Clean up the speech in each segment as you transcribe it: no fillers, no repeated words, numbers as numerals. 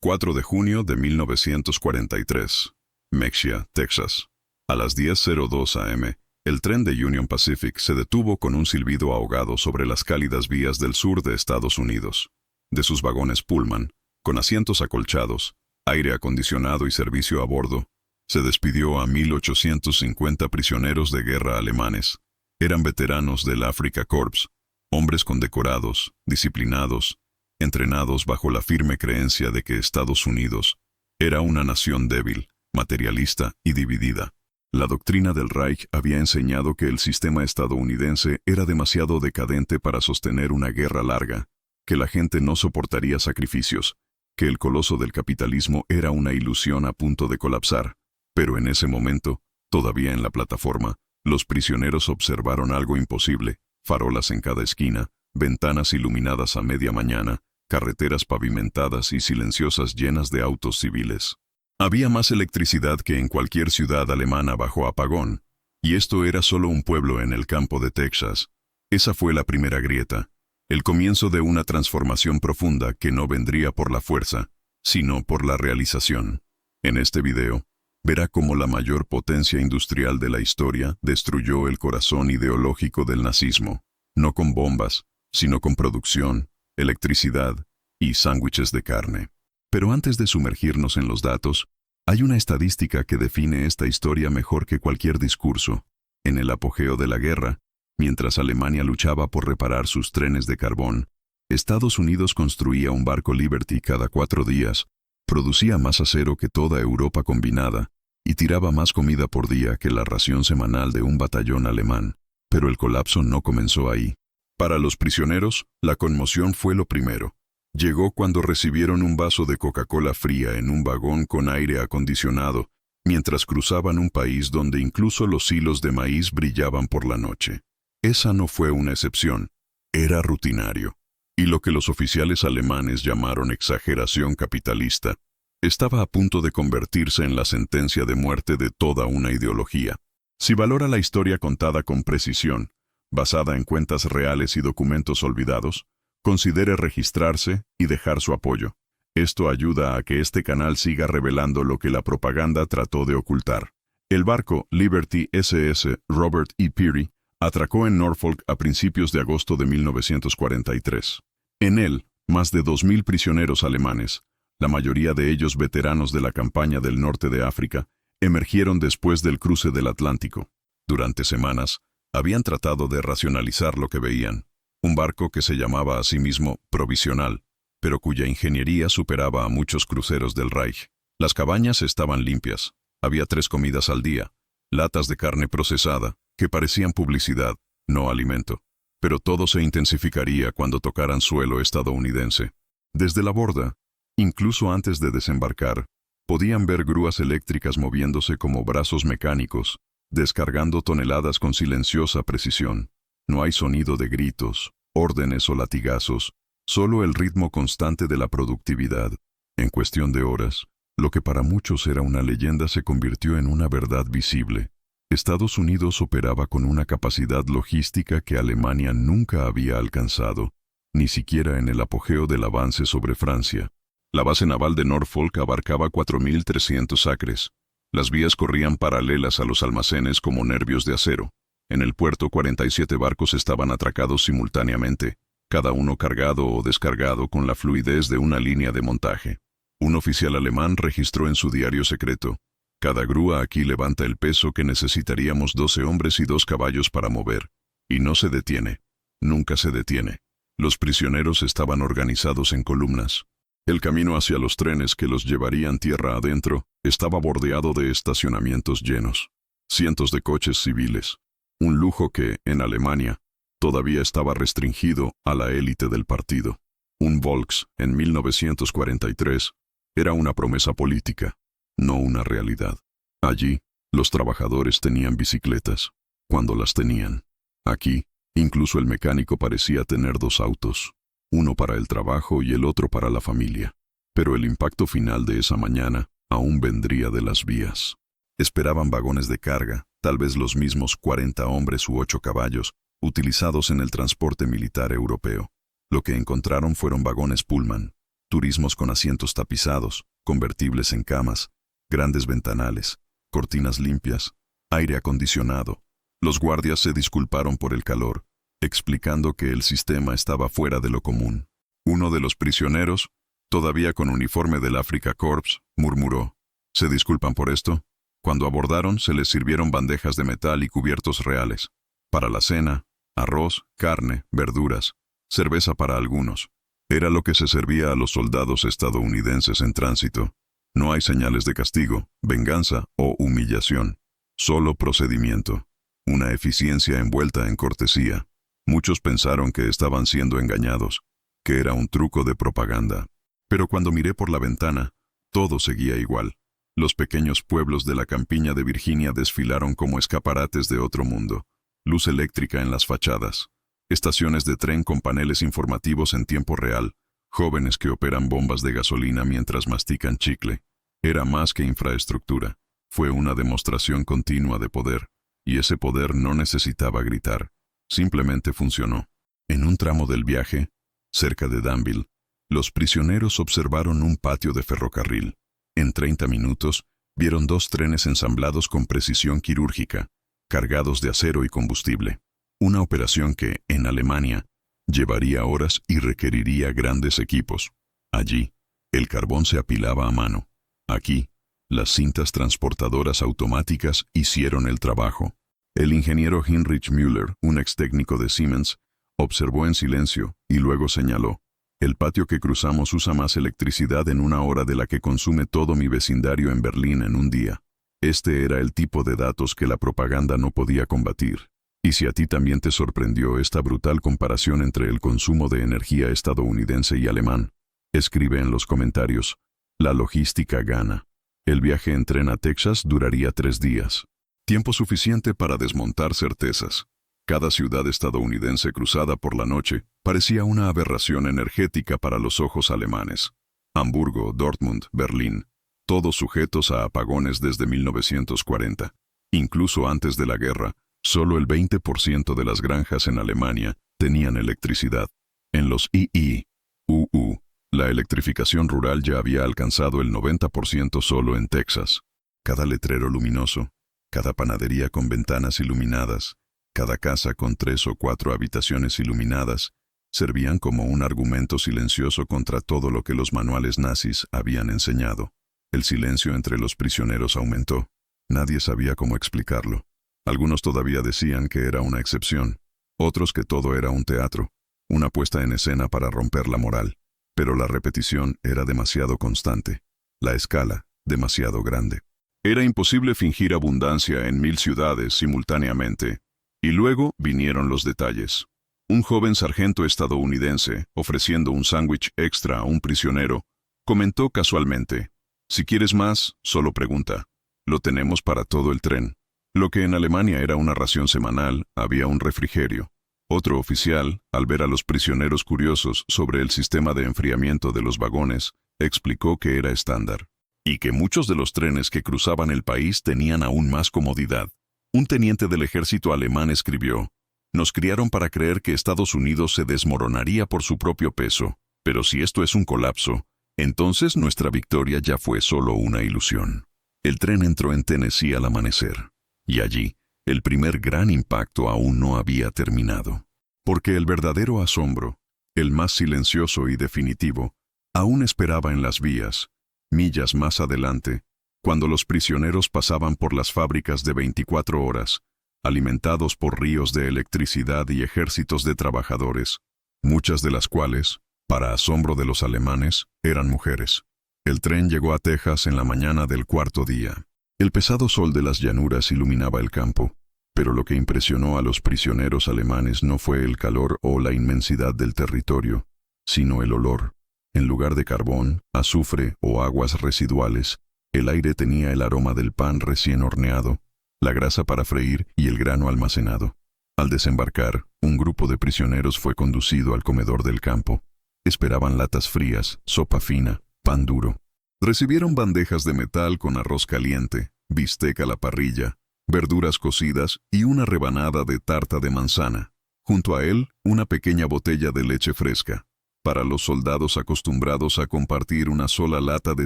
4 de junio de 1943. Mexia, Texas. A las 10:02 a.m., el tren de Union Pacific se detuvo con un silbido ahogado sobre las cálidas vías del sur de Estados Unidos. De sus vagones Pullman, con asientos acolchados, aire acondicionado y servicio a bordo, se despidió a 1.850 prisioneros de guerra alemanes. Eran veteranos del Afrika Korps, hombres condecorados, disciplinados, entrenados bajo la firme creencia de que Estados Unidos era una nación débil, materialista y dividida. La doctrina del Reich había enseñado que el sistema estadounidense era demasiado decadente para sostener una guerra larga, que la gente no soportaría sacrificios, que el coloso del capitalismo era una ilusión a punto de colapsar. Pero en ese momento, todavía en la plataforma, los prisioneros observaron algo imposible: farolas en cada esquina, ventanas iluminadas a media mañana, carreteras pavimentadas y silenciosas llenas de autos civiles. Había más electricidad que en cualquier ciudad alemana bajo apagón, y esto era solo un pueblo en el campo de Texas. Esa fue la primera grieta, el comienzo de una transformación profunda que no vendría por la fuerza, sino por la realización. En este video, verá cómo la mayor potencia industrial de la historia destruyó el corazón ideológico del nazismo, no con bombas, sino con producción, electricidad y sándwiches de carne. Pero antes de sumergirnos en los datos, hay una estadística que define esta historia mejor que cualquier discurso. En el apogeo de la guerra, mientras Alemania luchaba por reparar sus trenes de carbón, Estados Unidos construía un barco Liberty cada 4 días, producía más acero que toda Europa combinada, y tiraba más comida por día que la ración semanal de un batallón alemán. Pero el colapso no comenzó ahí. Para los prisioneros, la conmoción fue lo primero. Llegó cuando recibieron un vaso de Coca-Cola fría en un vagón con aire acondicionado, mientras cruzaban un país donde incluso los hilos de maíz brillaban por la noche. Esa no fue una excepción, era rutinario. Y lo que los oficiales alemanes llamaron exageración capitalista, estaba a punto de convertirse en la sentencia de muerte de toda una ideología. Si valora la historia contada con precisión, basada en cuentas reales y documentos olvidados, considere registrarse y dejar su apoyo. Esto ayuda a que este canal siga revelando lo que la propaganda trató de ocultar. El barco Liberty SS Robert E. Peary atracó en Norfolk a principios de agosto de 1943. En él, más de 2.000 prisioneros alemanes, la mayoría de ellos veteranos de la campaña del norte de África, emergieron después del cruce del Atlántico. Durante semanas, habían tratado de racionalizar lo que veían. Un barco que se llamaba a sí mismo provisional, pero cuya ingeniería superaba a muchos cruceros del Reich. Las cabañas estaban limpias, había 3 comidas al día, latas de carne procesada, que parecían publicidad, no alimento. Pero todo se intensificaría cuando tocaran suelo estadounidense. Desde la borda, incluso antes de desembarcar, podían ver grúas eléctricas moviéndose como brazos mecánicos, descargando toneladas con silenciosa precisión. No hay sonido de gritos, órdenes o latigazos, solo el ritmo constante de la productividad. En cuestión de horas, lo que para muchos era una leyenda se convirtió en una verdad visible. Estados Unidos operaba con una capacidad logística que Alemania nunca había alcanzado, ni siquiera en el apogeo del avance sobre Francia. La base naval de Norfolk abarcaba 4.300 acres. Las vías corrían paralelas a los almacenes como nervios de acero. En el puerto 47 barcos estaban atracados simultáneamente, cada uno cargado o descargado con la fluidez de una línea de montaje. Un oficial alemán registró en su diario secreto: cada grúa aquí levanta el peso que necesitaríamos 12 hombres y 2 caballos para mover. Y no se detiene. Nunca se detiene. Los prisioneros estaban organizados en columnas. El camino hacia los trenes que los llevarían tierra adentro estaba bordeado de estacionamientos llenos. Cientos de coches civiles. Un lujo que, en Alemania, todavía estaba restringido a la élite del partido. Un Volks, en 1943, era una promesa política, no una realidad. Allí, los trabajadores tenían bicicletas, cuando las tenían. Aquí, incluso el mecánico parecía tener 2 autos, uno para el trabajo y el otro para la familia. Pero el impacto final de esa mañana aún vendría de las vías. Esperaban vagones de carga, tal vez los mismos 40 hombres u 8 caballos, utilizados en el transporte militar europeo. Lo que encontraron fueron vagones Pullman, turismos con asientos tapizados, convertibles en camas, grandes ventanales, cortinas limpias, aire acondicionado. Los guardias se disculparon por el calor, explicando que el sistema estaba fuera de lo común. Uno de los prisioneros, todavía con uniforme del Africa Corps, murmuró: ¿Se disculpan por esto? Cuando abordaron, se les sirvieron bandejas de metal y cubiertos reales. Para la cena, arroz, carne, verduras, cerveza para algunos. Era lo que se servía a los soldados estadounidenses en tránsito. No hay señales de castigo, venganza o humillación. Solo procedimiento. Una eficiencia envuelta en cortesía. Muchos pensaron que estaban siendo engañados, que era un truco de propaganda. Pero cuando miré por la ventana, todo seguía igual. Los pequeños pueblos de la campiña de Virginia desfilaron como escaparates de otro mundo. Luz eléctrica en las fachadas. Estaciones de tren con paneles informativos en tiempo real. Jóvenes que operan bombas de gasolina mientras mastican chicle. Era más que infraestructura. Fue una demostración continua de poder. Y ese poder no necesitaba gritar. Simplemente funcionó. En un tramo del viaje, cerca de Danville, los prisioneros observaron un patio de ferrocarril. En 30 minutos, vieron 2 trenes ensamblados con precisión quirúrgica, cargados de acero y combustible. Una operación que, en Alemania, llevaría horas y requeriría grandes equipos. Allí, el carbón se apilaba a mano. Aquí, las cintas transportadoras automáticas hicieron el trabajo. El ingeniero Heinrich Müller, un ex técnico de Siemens, observó en silencio y luego señaló: el patio que cruzamos usa más electricidad en una hora de la que consume todo mi vecindario en Berlín en un día. Este era el tipo de datos que la propaganda no podía combatir. Y si a ti también te sorprendió esta brutal comparación entre el consumo de energía estadounidense y alemán, escribe en los comentarios. La logística gana. El viaje en tren a Texas duraría 3 días. Tiempo suficiente para desmontar certezas. Cada ciudad estadounidense cruzada por la noche parecía una aberración energética para los ojos alemanes. Hamburgo, Dortmund, Berlín, todos sujetos a apagones desde 1940. Incluso antes de la guerra, solo el 20% de las granjas en Alemania tenían electricidad. En los IIUU, la electrificación rural ya había alcanzado el 90% solo en Texas. Cada letrero luminoso, cada panadería con ventanas iluminadas, cada casa con 3 o 4 habitaciones iluminadas, servían como un argumento silencioso contra todo lo que los manuales nazis habían enseñado. El silencio entre los prisioneros aumentó. Nadie sabía cómo explicarlo. Algunos todavía decían que era una excepción, otros que todo era un teatro, una puesta en escena para romper la moral. Pero la repetición era demasiado constante, la escala demasiado grande. Era imposible fingir abundancia en 1000 ciudades simultáneamente. Y luego vinieron los detalles. Un joven sargento estadounidense, ofreciendo un sándwich extra a un prisionero, comentó casualmente: si quieres más, solo pregunta. Lo tenemos para todo el tren. Lo que en Alemania era una ración semanal, había un refrigerio. Otro oficial, al ver a los prisioneros curiosos sobre el sistema de enfriamiento de los vagones, explicó que era estándar. Y que muchos de los trenes que cruzaban el país tenían aún más comodidad. Un teniente del ejército alemán escribió: nos criaron para creer que Estados Unidos se desmoronaría por su propio peso, pero si esto es un colapso, entonces nuestra victoria ya fue solo una ilusión. El tren entró en Tennessee al amanecer, y allí, el primer gran impacto aún no había terminado. Porque el verdadero asombro, el más silencioso y definitivo, aún esperaba en las vías, millas más adelante, cuando los prisioneros pasaban por las fábricas de 24 horas, alimentados por ríos de electricidad y ejércitos de trabajadores, muchas de las cuales, para asombro de los alemanes, eran mujeres. El tren llegó a Texas en la mañana del 4.º día. El pesado sol de las llanuras iluminaba el campo, pero lo que impresionó a los prisioneros alemanes no fue el calor o la inmensidad del territorio, sino el olor. En lugar de carbón, azufre o aguas residuales, el aire tenía el aroma del pan recién horneado, la grasa para freír y el grano almacenado. Al desembarcar, un grupo de prisioneros fue conducido al comedor del campo. Esperaban latas frías, sopa fina, pan duro. Recibieron bandejas de metal con arroz caliente, bistec a la parrilla, verduras cocidas y una rebanada de tarta de manzana. Junto a él, una pequeña botella de leche fresca. Para los soldados acostumbrados a compartir una sola lata de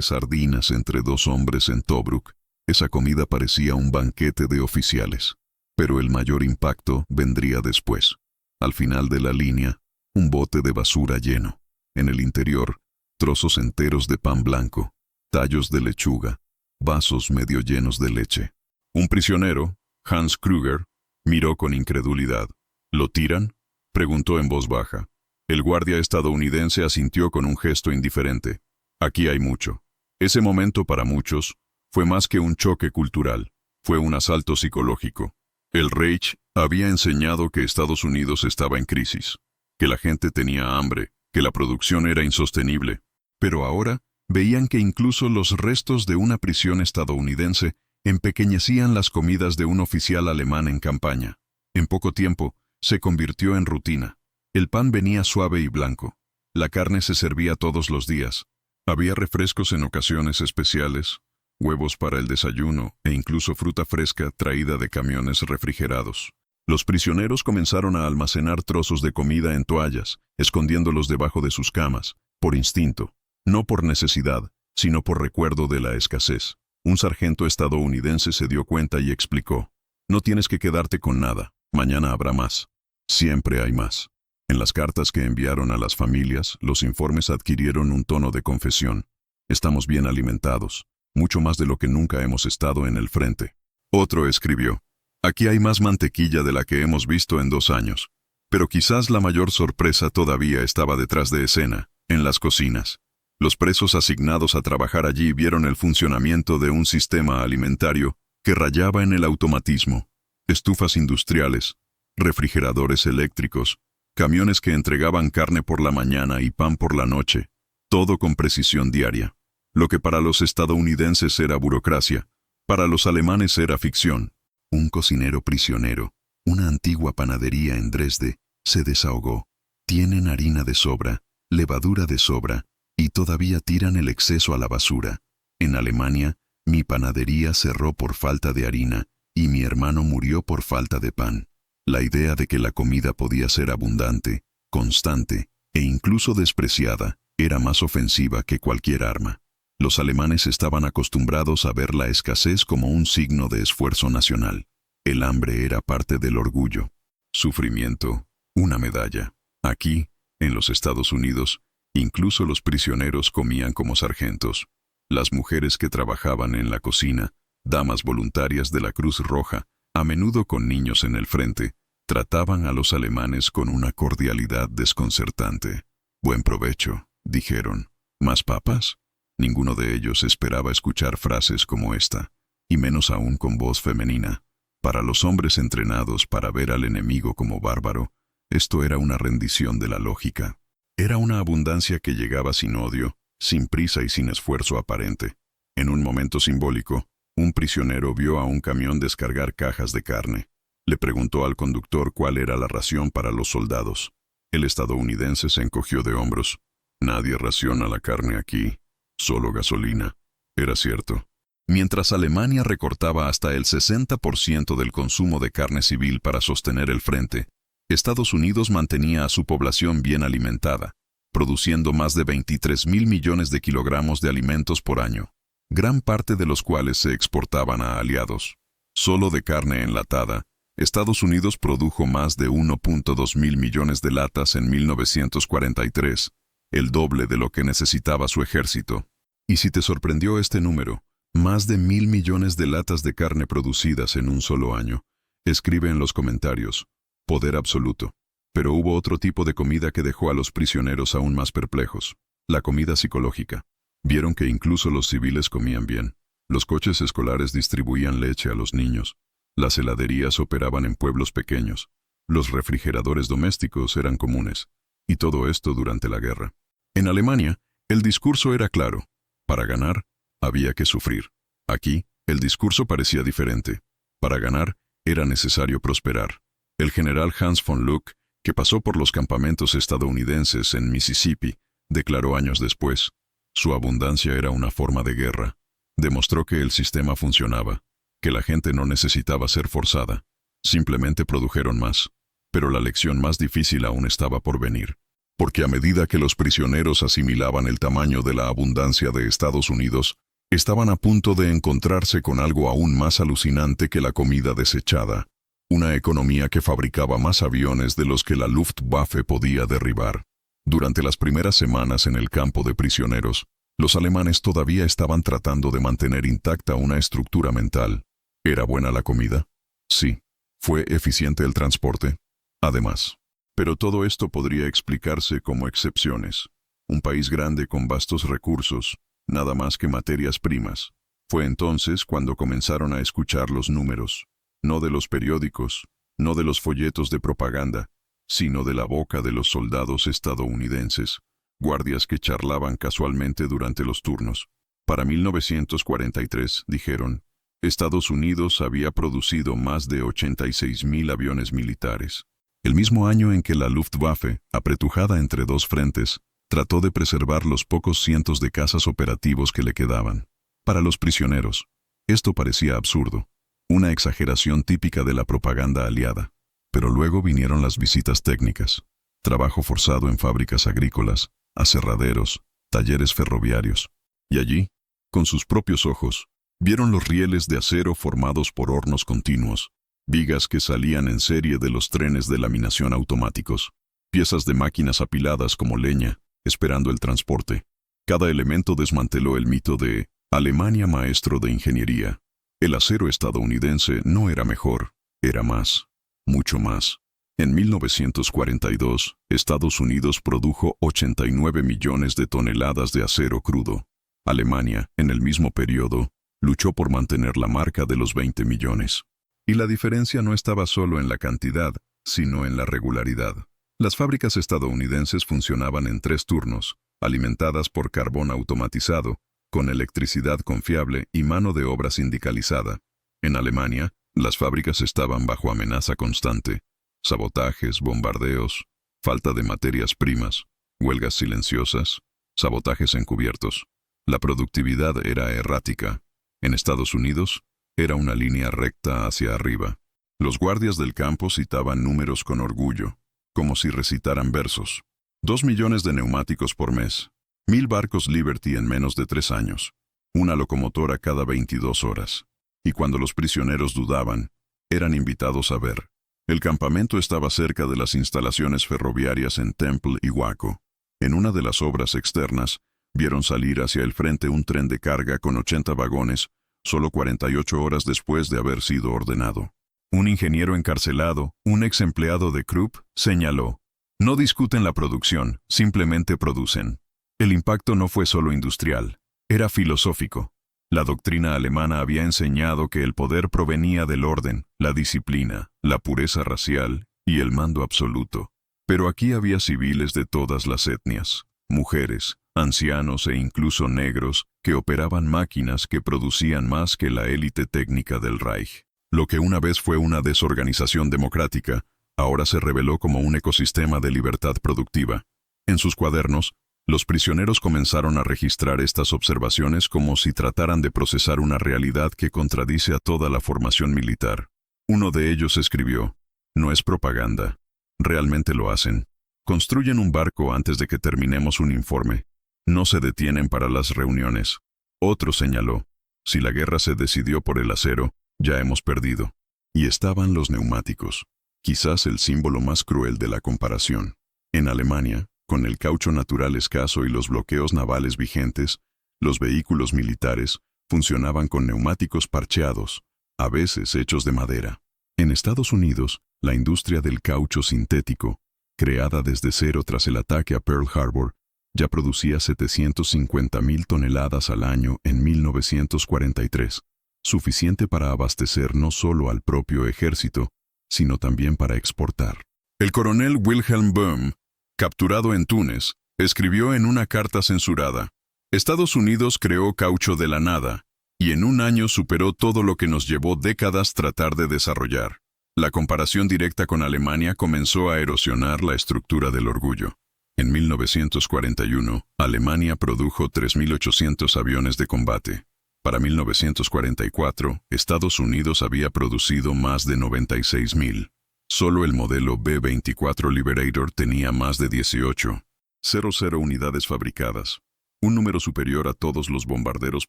sardinas entre dos hombres en Tobruk, esa comida parecía un banquete de oficiales. Pero el mayor impacto vendría después. Al final de la línea, un bote de basura lleno. En el interior, trozos enteros de pan blanco, tallos de lechuga, vasos medio llenos de leche. Un prisionero, Hans Krüger, miró con incredulidad. ¿Lo tiran?, preguntó en voz baja. El guardia estadounidense asintió con un gesto indiferente. Aquí hay mucho. Ese momento para muchos fue más que un choque cultural, fue un asalto psicológico. El Reich había enseñado que Estados Unidos estaba en crisis, que la gente tenía hambre, que la producción era insostenible. Pero ahora veían que incluso los restos de una prisión estadounidense empequeñecían las comidas de un oficial alemán en campaña. En poco tiempo, se convirtió en rutina. El pan venía suave y blanco. La carne se servía todos los días. Había refrescos en ocasiones especiales, huevos para el desayuno e incluso fruta fresca traída de camiones refrigerados. Los prisioneros comenzaron a almacenar trozos de comida en toallas, escondiéndolos debajo de sus camas, por instinto, no por necesidad, sino por recuerdo de la escasez. Un sargento estadounidense se dio cuenta y explicó: «No tienes que quedarte con nada, mañana habrá más. Siempre hay más». En las cartas que enviaron a las familias, los informes adquirieron un tono de confesión. «Estamos bien alimentados, mucho más de lo que nunca hemos estado en el frente». Otro escribió: «Aquí hay más mantequilla de la que hemos visto en 2 años». Pero quizás la mayor sorpresa todavía estaba detrás de escena, en las cocinas. Los presos asignados a trabajar allí vieron el funcionamiento de un sistema alimentario que rayaba en el automatismo. Estufas industriales, refrigeradores eléctricos, camiones que entregaban carne por la mañana y pan por la noche, todo con precisión diaria. Lo que para los estadounidenses era burocracia, para los alemanes era ficción. Un cocinero prisionero, una antigua panadería en Dresde, se desahogó. Tienen harina de sobra, levadura de sobra, y todavía tiran el exceso a la basura. En Alemania, mi panadería cerró por falta de harina, y mi hermano murió por falta de pan. La idea de que la comida podía ser abundante, constante, e incluso despreciada, era más ofensiva que cualquier arma. Los alemanes estaban acostumbrados a ver la escasez como un signo de esfuerzo nacional. El hambre era parte del orgullo. Sufrimiento, una medalla. Aquí, en los Estados Unidos, incluso los prisioneros comían como sargentos. Las mujeres que trabajaban en la cocina, damas voluntarias de la Cruz Roja, a menudo con niños en el frente, trataban a los alemanes con una cordialidad desconcertante. «Buen provecho», dijeron. «¿Más papas?». Ninguno de ellos esperaba escuchar frases como esta, y menos aún con voz femenina. Para los hombres entrenados para ver al enemigo como bárbaro, esto era una rendición de la lógica. Era una abundancia que llegaba sin odio, sin prisa y sin esfuerzo aparente. En un momento simbólico, un prisionero vio a un camión descargar cajas de carne. Le preguntó al conductor cuál era la ración para los soldados. El estadounidense se encogió de hombros. «Nadie raciona la carne aquí, solo gasolina». Era cierto. Mientras Alemania recortaba hasta el 60% del consumo de carne civil para sostener el frente, Estados Unidos mantenía a su población bien alimentada, produciendo más de 23.000 millones de kilogramos de alimentos por año, gran parte de los cuales se exportaban a aliados. Solo de carne enlatada, Estados Unidos produjo más de 1.2 mil millones de latas en 1943, el doble de lo que necesitaba su ejército. Y si te sorprendió este número, más de 1.000 millones de latas de carne producidas en un solo año, escribe en los comentarios: «Poder absoluto». Pero hubo otro tipo de comida que dejó a los prisioneros aún más perplejos: la comida psicológica. Vieron que incluso los civiles comían bien. Los coches escolares distribuían leche a los niños. Las heladerías operaban en pueblos pequeños. Los refrigeradores domésticos eran comunes. Y todo esto durante la guerra. En Alemania, el discurso era claro: para ganar, había que sufrir. Aquí, el discurso parecía diferente. Para ganar, era necesario prosperar. El general Hans von Luck, que pasó por los campamentos estadounidenses en Mississippi, declaró años después: «Su abundancia era una forma de guerra. Demostró que el sistema funcionaba, que la gente no necesitaba ser forzada. Simplemente produjeron más. Pero la lección más difícil aún estaba por venir. porque a medida que los prisioneros asimilaban el tamaño de la abundancia de Estados Unidos, estaban a punto de encontrarse con algo aún más alucinante que la comida desechada, una economía que fabricaba más aviones de los que la Luftwaffe podía derribar. Durante las primeras semanas en el campo de prisioneros, los alemanes todavía estaban tratando de mantener intacta una estructura mental. ¿Era buena la comida? Sí. ¿Fue eficiente el transporte? Además. Pero todo esto podría explicarse como excepciones. Un país grande con vastos recursos, nada más que materias primas. Fue entonces cuando comenzaron a escuchar los números, no de los periódicos, no de los folletos de propaganda, sino de la boca de los soldados estadounidenses, guardias que charlaban casualmente durante los turnos. Para 1943, dijeron, Estados Unidos había producido más de 86,000 aviones militares. El mismo año en que la Luftwaffe, apretujada entre dos frentes, trató de preservar los pocos cientos de cazas operativos que le quedaban. Para los prisioneros, esto parecía absurdo, una exageración típica de la propaganda aliada. Pero luego vinieron las visitas técnicas, trabajo forzado en fábricas agrícolas, aserraderos, talleres ferroviarios. Y allí, con sus propios ojos, vieron los rieles de acero formados por hornos continuos, vigas que salían en serie de los trenes de laminación automáticos, piezas de máquinas apiladas como leña, esperando el transporte. Cada elemento desmanteló el mito de Alemania maestro de ingeniería. El acero estadounidense no era mejor, era más, mucho más. En 1942, Estados Unidos produjo 89 millones de toneladas de acero crudo. Alemania, en el mismo periodo, luchó por mantener la marca de los 20 millones. Y la diferencia no estaba solo en la cantidad, sino en la regularidad. Las fábricas estadounidenses funcionaban en 3 turnos, alimentadas por carbón automatizado, con electricidad confiable y mano de obra sindicalizada. En Alemania, las fábricas estaban bajo amenaza constante. Sabotajes, bombardeos, falta de materias primas, huelgas silenciosas, sabotajes encubiertos. La productividad era errática. En Estados Unidos, era una línea recta hacia arriba. Los guardias del campo citaban números con orgullo, como si recitaran versos. 2 millones de neumáticos por mes, 1,000 barcos Liberty en menos de 3 años, una locomotora cada 22 horas. Y cuando los prisioneros dudaban, eran invitados a ver. El campamento estaba cerca de las instalaciones ferroviarias en Temple y Waco. En una de las obras externas, vieron salir hacia el frente un tren de carga con 80 vagones, solo 48 horas después de haber sido ordenado. Un ingeniero encarcelado, un ex empleado de Krupp, señaló: no discuten la producción, simplemente producen. El impacto no fue solo industrial, era filosófico. La doctrina alemana había enseñado que el poder provenía del orden, la disciplina, la pureza racial y el mando absoluto. Pero aquí había civiles de todas las etnias, mujeres, ancianos e incluso negros, que operaban máquinas que producían más que la élite técnica del Reich. Lo que una vez fue una desorganización democrática, ahora se reveló como un ecosistema de libertad productiva. En sus cuadernos, los prisioneros comenzaron a registrar estas observaciones como si trataran de procesar una realidad que contradice a toda la formación militar. Uno de ellos escribió: no es propaganda. Realmente lo hacen. Construyen un barco antes de que terminemos un informe. No se detienen para las reuniones. Otro señaló: si la guerra se decidió por el acero, ya hemos perdido. Y estaban los neumáticos, quizás el símbolo más cruel de la comparación. En Alemania, con el caucho natural escaso y los bloqueos navales vigentes, los vehículos militares funcionaban con neumáticos parcheados, a veces hechos de madera. En Estados Unidos, la industria del caucho sintético, creada desde cero tras el ataque a Pearl Harbor, ya producía 750,000 toneladas al año en 1943, suficiente para abastecer no solo al propio ejército, sino también para exportar. El coronel Wilhelm Böhm, capturado en Túnez, escribió en una carta censurada: Estados Unidos creó caucho de la nada, y en un año superó todo lo que nos llevó décadas tratar de desarrollar. La comparación directa con Alemania comenzó a erosionar la estructura del orgullo. En 1941, Alemania produjo 3.800 aviones de combate. Para 1944, Estados Unidos había producido más de 96,000. Solo el modelo B-24 Liberator tenía más de 18. 00 unidades fabricadas, un número superior a todos los bombarderos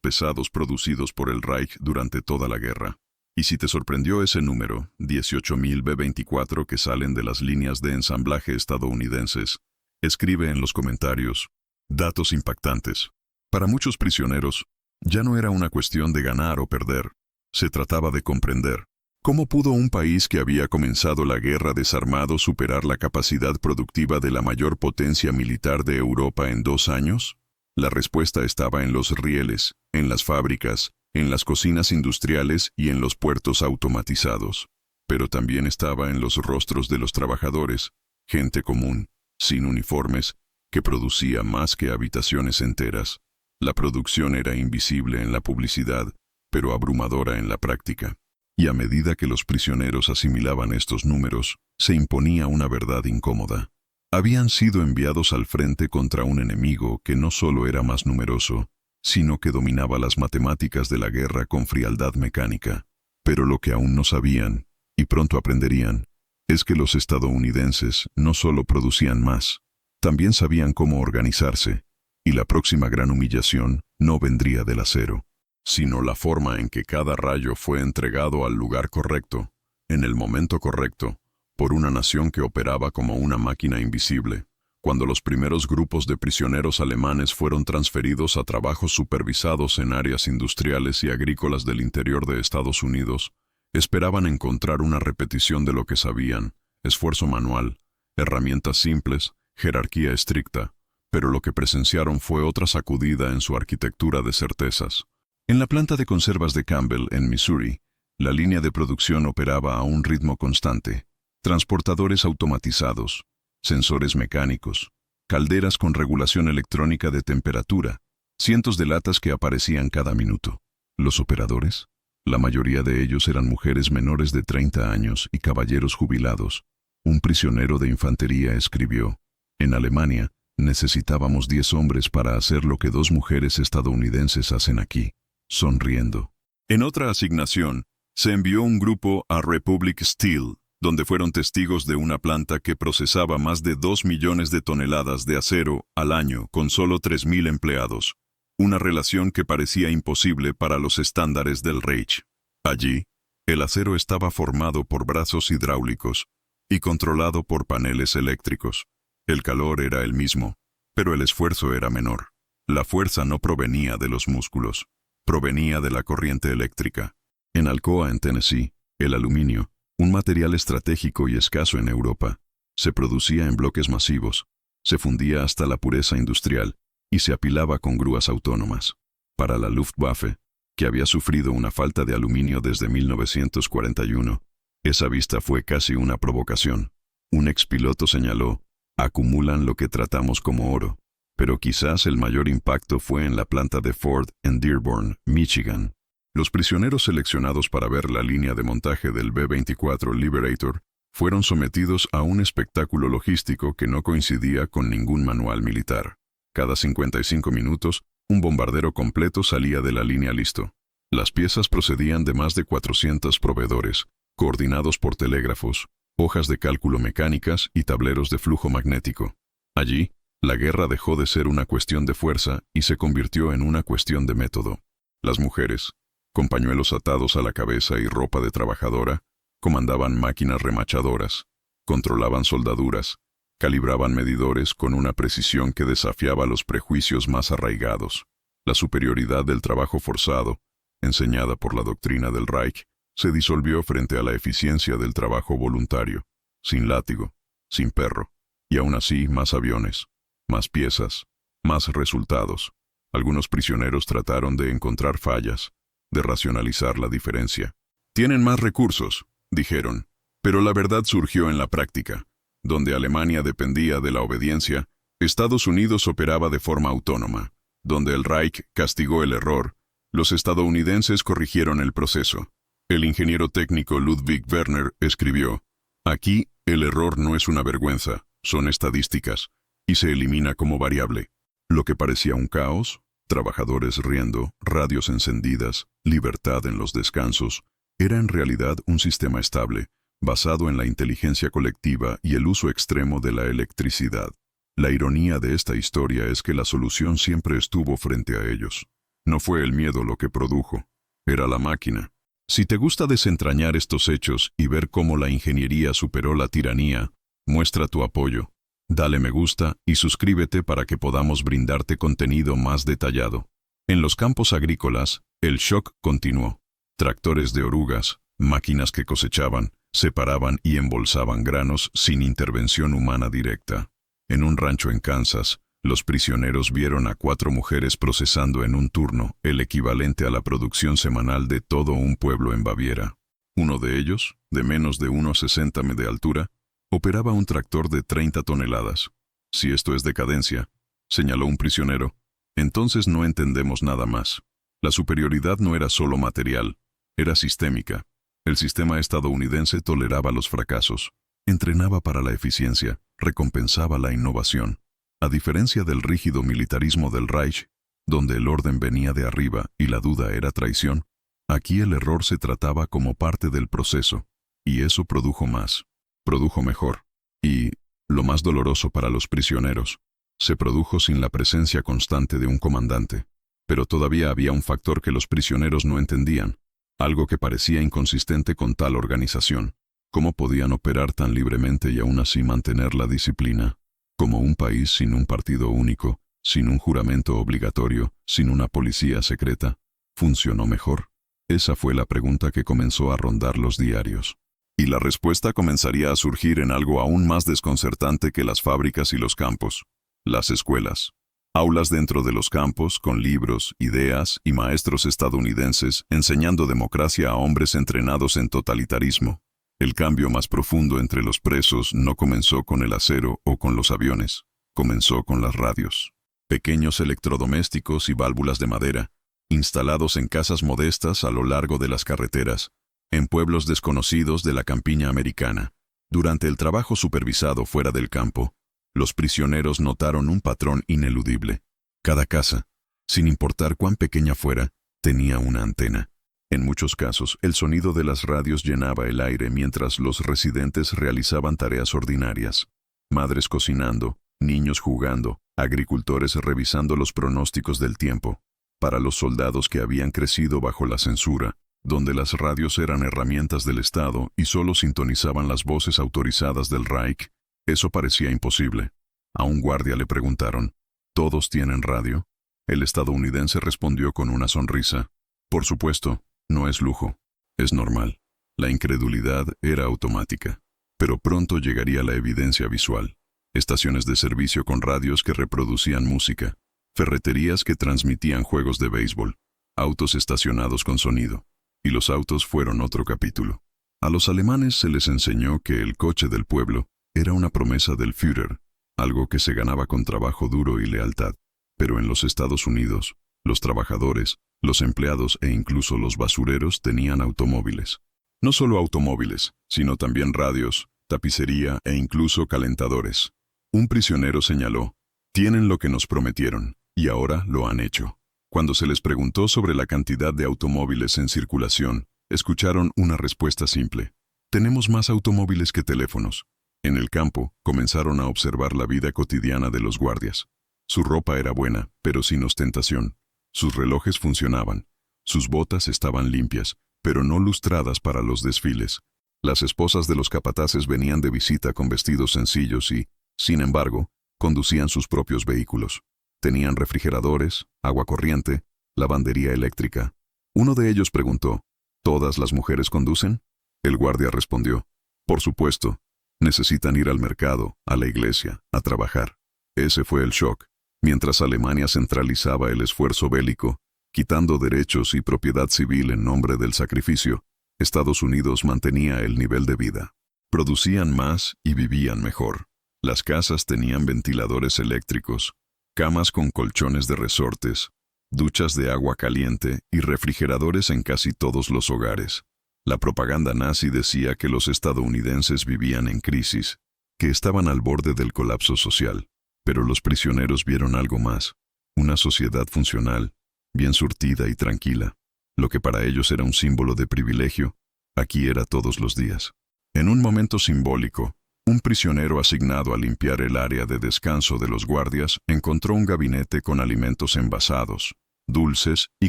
pesados producidos por el Reich durante toda la guerra. Y si te sorprendió ese número, 18.000 B-24 que salen de las líneas de ensamblaje estadounidenses, escribe en los comentarios. Datos impactantes. Para muchos prisioneros, ya no era una cuestión de ganar o perder. Se trataba de comprender. ¿Cómo pudo un país que había comenzado la guerra desarmado superar la capacidad productiva de la mayor potencia militar de Europa en 2 años? La respuesta estaba en los rieles, en las fábricas, en las cocinas industriales y en los puertos automatizados. Pero también estaba en los rostros de los trabajadores, gente común, sin uniformes, que producía más que habitaciones enteras. La producción era invisible en la publicidad, pero abrumadora en la práctica. Y a medida que los prisioneros asimilaban estos números, se imponía una verdad incómoda. Habían sido enviados al frente contra un enemigo que no solo era más numeroso, sino que dominaba las matemáticas de la guerra con frialdad mecánica. Pero lo que aún no sabían, y pronto aprenderían, es que los estadounidenses no solo producían más, también sabían cómo organizarse, y la próxima gran humillación no vendría del acero, sino la forma en que cada rayo fue entregado al lugar correcto, en el momento correcto, por una nación que operaba como una máquina invisible. Cuando los primeros grupos de prisioneros alemanes fueron transferidos a trabajos supervisados en áreas industriales y agrícolas del interior de Estados Unidos, esperaban encontrar una repetición de lo que sabían, esfuerzo manual, herramientas simples, jerarquía estricta, pero lo que presenciaron fue otra sacudida en su arquitectura de certezas. En la planta de conservas de Campbell, en Missouri, la línea de producción operaba a un ritmo constante. Transportadores automatizados, sensores mecánicos, calderas con regulación electrónica de temperatura, cientos de latas que aparecían cada minuto. ¿Los operadores? La mayoría de ellos eran mujeres menores de 30 años y caballeros jubilados. Un prisionero de infantería escribió: en Alemania, necesitábamos 10 hombres para hacer lo que 2 mujeres estadounidenses hacen aquí, sonriendo. En otra asignación, se envió un grupo a Republic Steel, donde fueron testigos de una planta que procesaba más de 2 millones de toneladas de acero al año con solo 3.000 empleados, una relación que parecía imposible para los estándares del Reich. Allí, el acero estaba formado por brazos hidráulicos y controlado por paneles eléctricos. El calor era el mismo, pero el esfuerzo era menor. La fuerza no provenía de los músculos, provenía de la corriente eléctrica. En Alcoa, en Tennessee, el aluminio, un material estratégico y escaso en Europa, se producía en bloques masivos, se fundía hasta la pureza industrial y se apilaba con grúas autónomas. Para la Luftwaffe, que había sufrido una falta de aluminio desde 1941, esa vista fue casi una provocación. Un expiloto señaló: acumulan lo que tratamos como oro. Pero quizás el mayor impacto fue en la planta de Ford en Dearborn, Michigan. Los prisioneros seleccionados para ver la línea de montaje del B-24 Liberator fueron sometidos a un espectáculo logístico que no coincidía con ningún manual militar. Cada 55 minutos, un bombardero completo salía de la línea listo. Las piezas procedían de más de 400 proveedores, coordinados por telégrafos, hojas de cálculo mecánicas y tableros de flujo magnético. Allí, la guerra dejó de ser una cuestión de fuerza y se convirtió en una cuestión de método. Las mujeres, con pañuelos atados a la cabeza y ropa de trabajadora, comandaban máquinas remachadoras, controlaban soldaduras, calibraban medidores con una precisión que desafiaba los prejuicios más arraigados. La superioridad del trabajo forzado, enseñada por la doctrina del Reich, se disolvió frente a la eficiencia del trabajo voluntario, sin látigo, sin perro, y aún así más aviones, más piezas, más resultados. Algunos prisioneros trataron de encontrar fallas, de racionalizar la diferencia. Tienen más recursos, dijeron, pero la verdad surgió en la práctica. Donde Alemania dependía de la obediencia, Estados Unidos operaba de forma autónoma. Donde el Reich castigó el error, los estadounidenses corrigieron el proceso. El ingeniero técnico Ludwig Werner escribió: aquí, el error no es una vergüenza, son estadísticas, y se elimina como variable. Lo que parecía un caos, trabajadores riendo, radios encendidas, libertad en los descansos, era en realidad un sistema estable, basado en la inteligencia colectiva y el uso extremo de la electricidad. La ironía de esta historia es que la solución siempre estuvo frente a ellos. No fue el miedo lo que produjo, era la máquina. Si te gusta desentrañar estos hechos y ver cómo la ingeniería superó la tiranía, muestra tu apoyo. Dale me gusta y suscríbete para que podamos brindarte contenido más detallado. En los campos agrícolas, el shock continuó. Tractores de orugas, máquinas que cosechaban, separaban y embolsaban granos sin intervención humana directa. En un rancho en Kansas, los prisioneros vieron a 4 mujeres procesando en un turno el equivalente a la producción semanal de todo un pueblo en Baviera. Uno de ellos, de menos de 1,60 m de altura, operaba un tractor de 30 toneladas. Si esto es decadencia, señaló un prisionero, entonces no entendemos nada más. La superioridad no era solo material, era sistémica. El sistema estadounidense toleraba los fracasos, entrenaba para la eficiencia, recompensaba la innovación. A diferencia del rígido militarismo del Reich, donde el orden venía de arriba y la duda era traición, aquí el error se trataba como parte del proceso, y eso produjo más, produjo mejor. Y, lo más doloroso para los prisioneros, se produjo sin la presencia constante de un comandante. Pero todavía había un factor que los prisioneros no entendían, algo que parecía inconsistente con tal organización. ¿Cómo podían operar tan libremente y aún así mantener la disciplina? Como un país sin un partido único, sin un juramento obligatorio, sin una policía secreta, ¿funcionó mejor? Esa fue la pregunta que comenzó a rondar los diarios. Y la respuesta comenzaría a surgir en algo aún más desconcertante que las fábricas y los campos: las escuelas. Aulas dentro de los campos, con libros, ideas y maestros estadounidenses enseñando democracia a hombres entrenados en totalitarismo. El cambio más profundo entre los presos no comenzó con el acero o con los aviones, comenzó con las radios. Pequeños electrodomésticos y válvulas de madera, instalados en casas modestas a lo largo de las carreteras, en pueblos desconocidos de la campiña americana. Durante el trabajo supervisado fuera del campo, los prisioneros notaron un patrón ineludible. Cada casa, sin importar cuán pequeña fuera, tenía una antena. En muchos casos, el sonido de las radios llenaba el aire mientras los residentes realizaban tareas ordinarias. Madres cocinando, niños jugando, agricultores revisando los pronósticos del tiempo. Para los soldados que habían crecido bajo la censura, donde las radios eran herramientas del Estado y solo sintonizaban las voces autorizadas del Reich, eso parecía imposible. A un guardia le preguntaron, ¿todos tienen radio? El estadounidense respondió con una sonrisa, por supuesto, no es lujo, es normal. La incredulidad era automática. Pero pronto llegaría la evidencia visual. Estaciones de servicio con radios que reproducían música, ferreterías que transmitían juegos de béisbol, autos estacionados con sonido. Y los autos fueron otro capítulo. A los alemanes se les enseñó que el coche del pueblo era una promesa del Führer, algo que se ganaba con trabajo duro y lealtad. Pero en los Estados Unidos, los trabajadores, los empleados e incluso los basureros tenían automóviles. No solo automóviles, sino también radios, tapicería e incluso calentadores. Un prisionero señaló, tienen lo que nos prometieron, y ahora lo han hecho. Cuando se les preguntó sobre la cantidad de automóviles en circulación, escucharon una respuesta simple. Tenemos más automóviles que teléfonos. En el campo, comenzaron a observar la vida cotidiana de los guardias. Su ropa era buena, pero sin ostentación. Sus relojes funcionaban. Sus botas estaban limpias, pero no lustradas para los desfiles. Las esposas de los capataces venían de visita con vestidos sencillos y, sin embargo, conducían sus propios vehículos. Tenían refrigeradores, agua corriente, lavandería eléctrica. Uno de ellos preguntó, ¿todas las mujeres conducen? El guardia respondió, por supuesto. Necesitan ir al mercado, a la iglesia, a trabajar. Ese fue el shock. Mientras Alemania centralizaba el esfuerzo bélico, quitando derechos y propiedad civil en nombre del sacrificio, Estados Unidos mantenía el nivel de vida. Producían más y vivían mejor. Las casas tenían ventiladores eléctricos, camas con colchones de resortes, duchas de agua caliente y refrigeradores en casi todos los hogares. La propaganda nazi decía que los estadounidenses vivían en crisis, que estaban al borde del colapso social. Pero los prisioneros vieron algo más, una sociedad funcional, bien surtida y tranquila. Lo que para ellos era un símbolo de privilegio, aquí era todos los días. En un momento simbólico, Un prisionero asignado a limpiar el área de descanso de los guardias encontró un gabinete con alimentos envasados, dulces y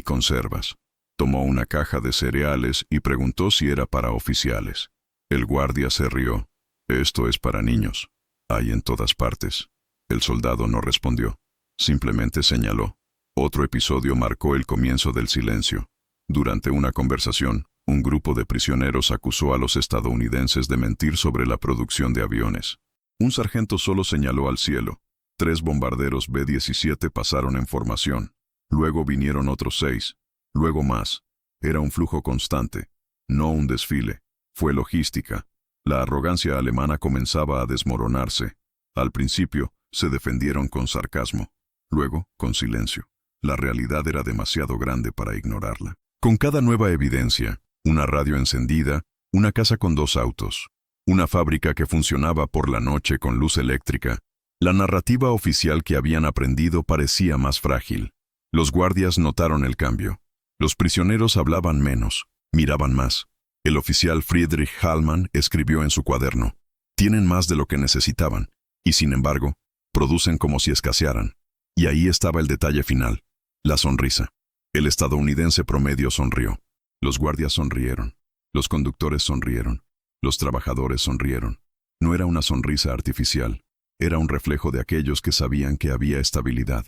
conservas. Tomó una caja de cereales y preguntó si era para oficiales. El guardia se rió. «Esto es para niños. Hay en todas partes». El soldado no respondió. Simplemente señaló. Otro episodio marcó el comienzo del silencio. Durante una conversación, un grupo de prisioneros acusó a los estadounidenses de mentir sobre la producción de aviones. Un sargento solo señaló al cielo. 3 bombarderos B-17 pasaron en formación. Luego vinieron otros 6. Luego más. Era un flujo constante. No un desfile. Fue logística. La arrogancia alemana comenzaba a desmoronarse. Al principio, se defendieron con sarcasmo. Luego, con silencio. La realidad era demasiado grande para ignorarla. Con cada nueva evidencia, una radio encendida, una casa con 2 autos, una fábrica que funcionaba por la noche con luz eléctrica, la narrativa oficial que habían aprendido parecía más frágil. Los guardias notaron el cambio. Los prisioneros hablaban menos, miraban más. El oficial Friedrich Hallmann escribió en su cuaderno: «Tienen más de lo que necesitaban, y sin embargo, producen como si escasearan». Y ahí estaba el detalle final, la sonrisa. El estadounidense promedio sonrió. Los guardias sonrieron. Los conductores sonrieron. Los trabajadores sonrieron. No era una sonrisa artificial. Era un reflejo de aquellos que sabían que había estabilidad.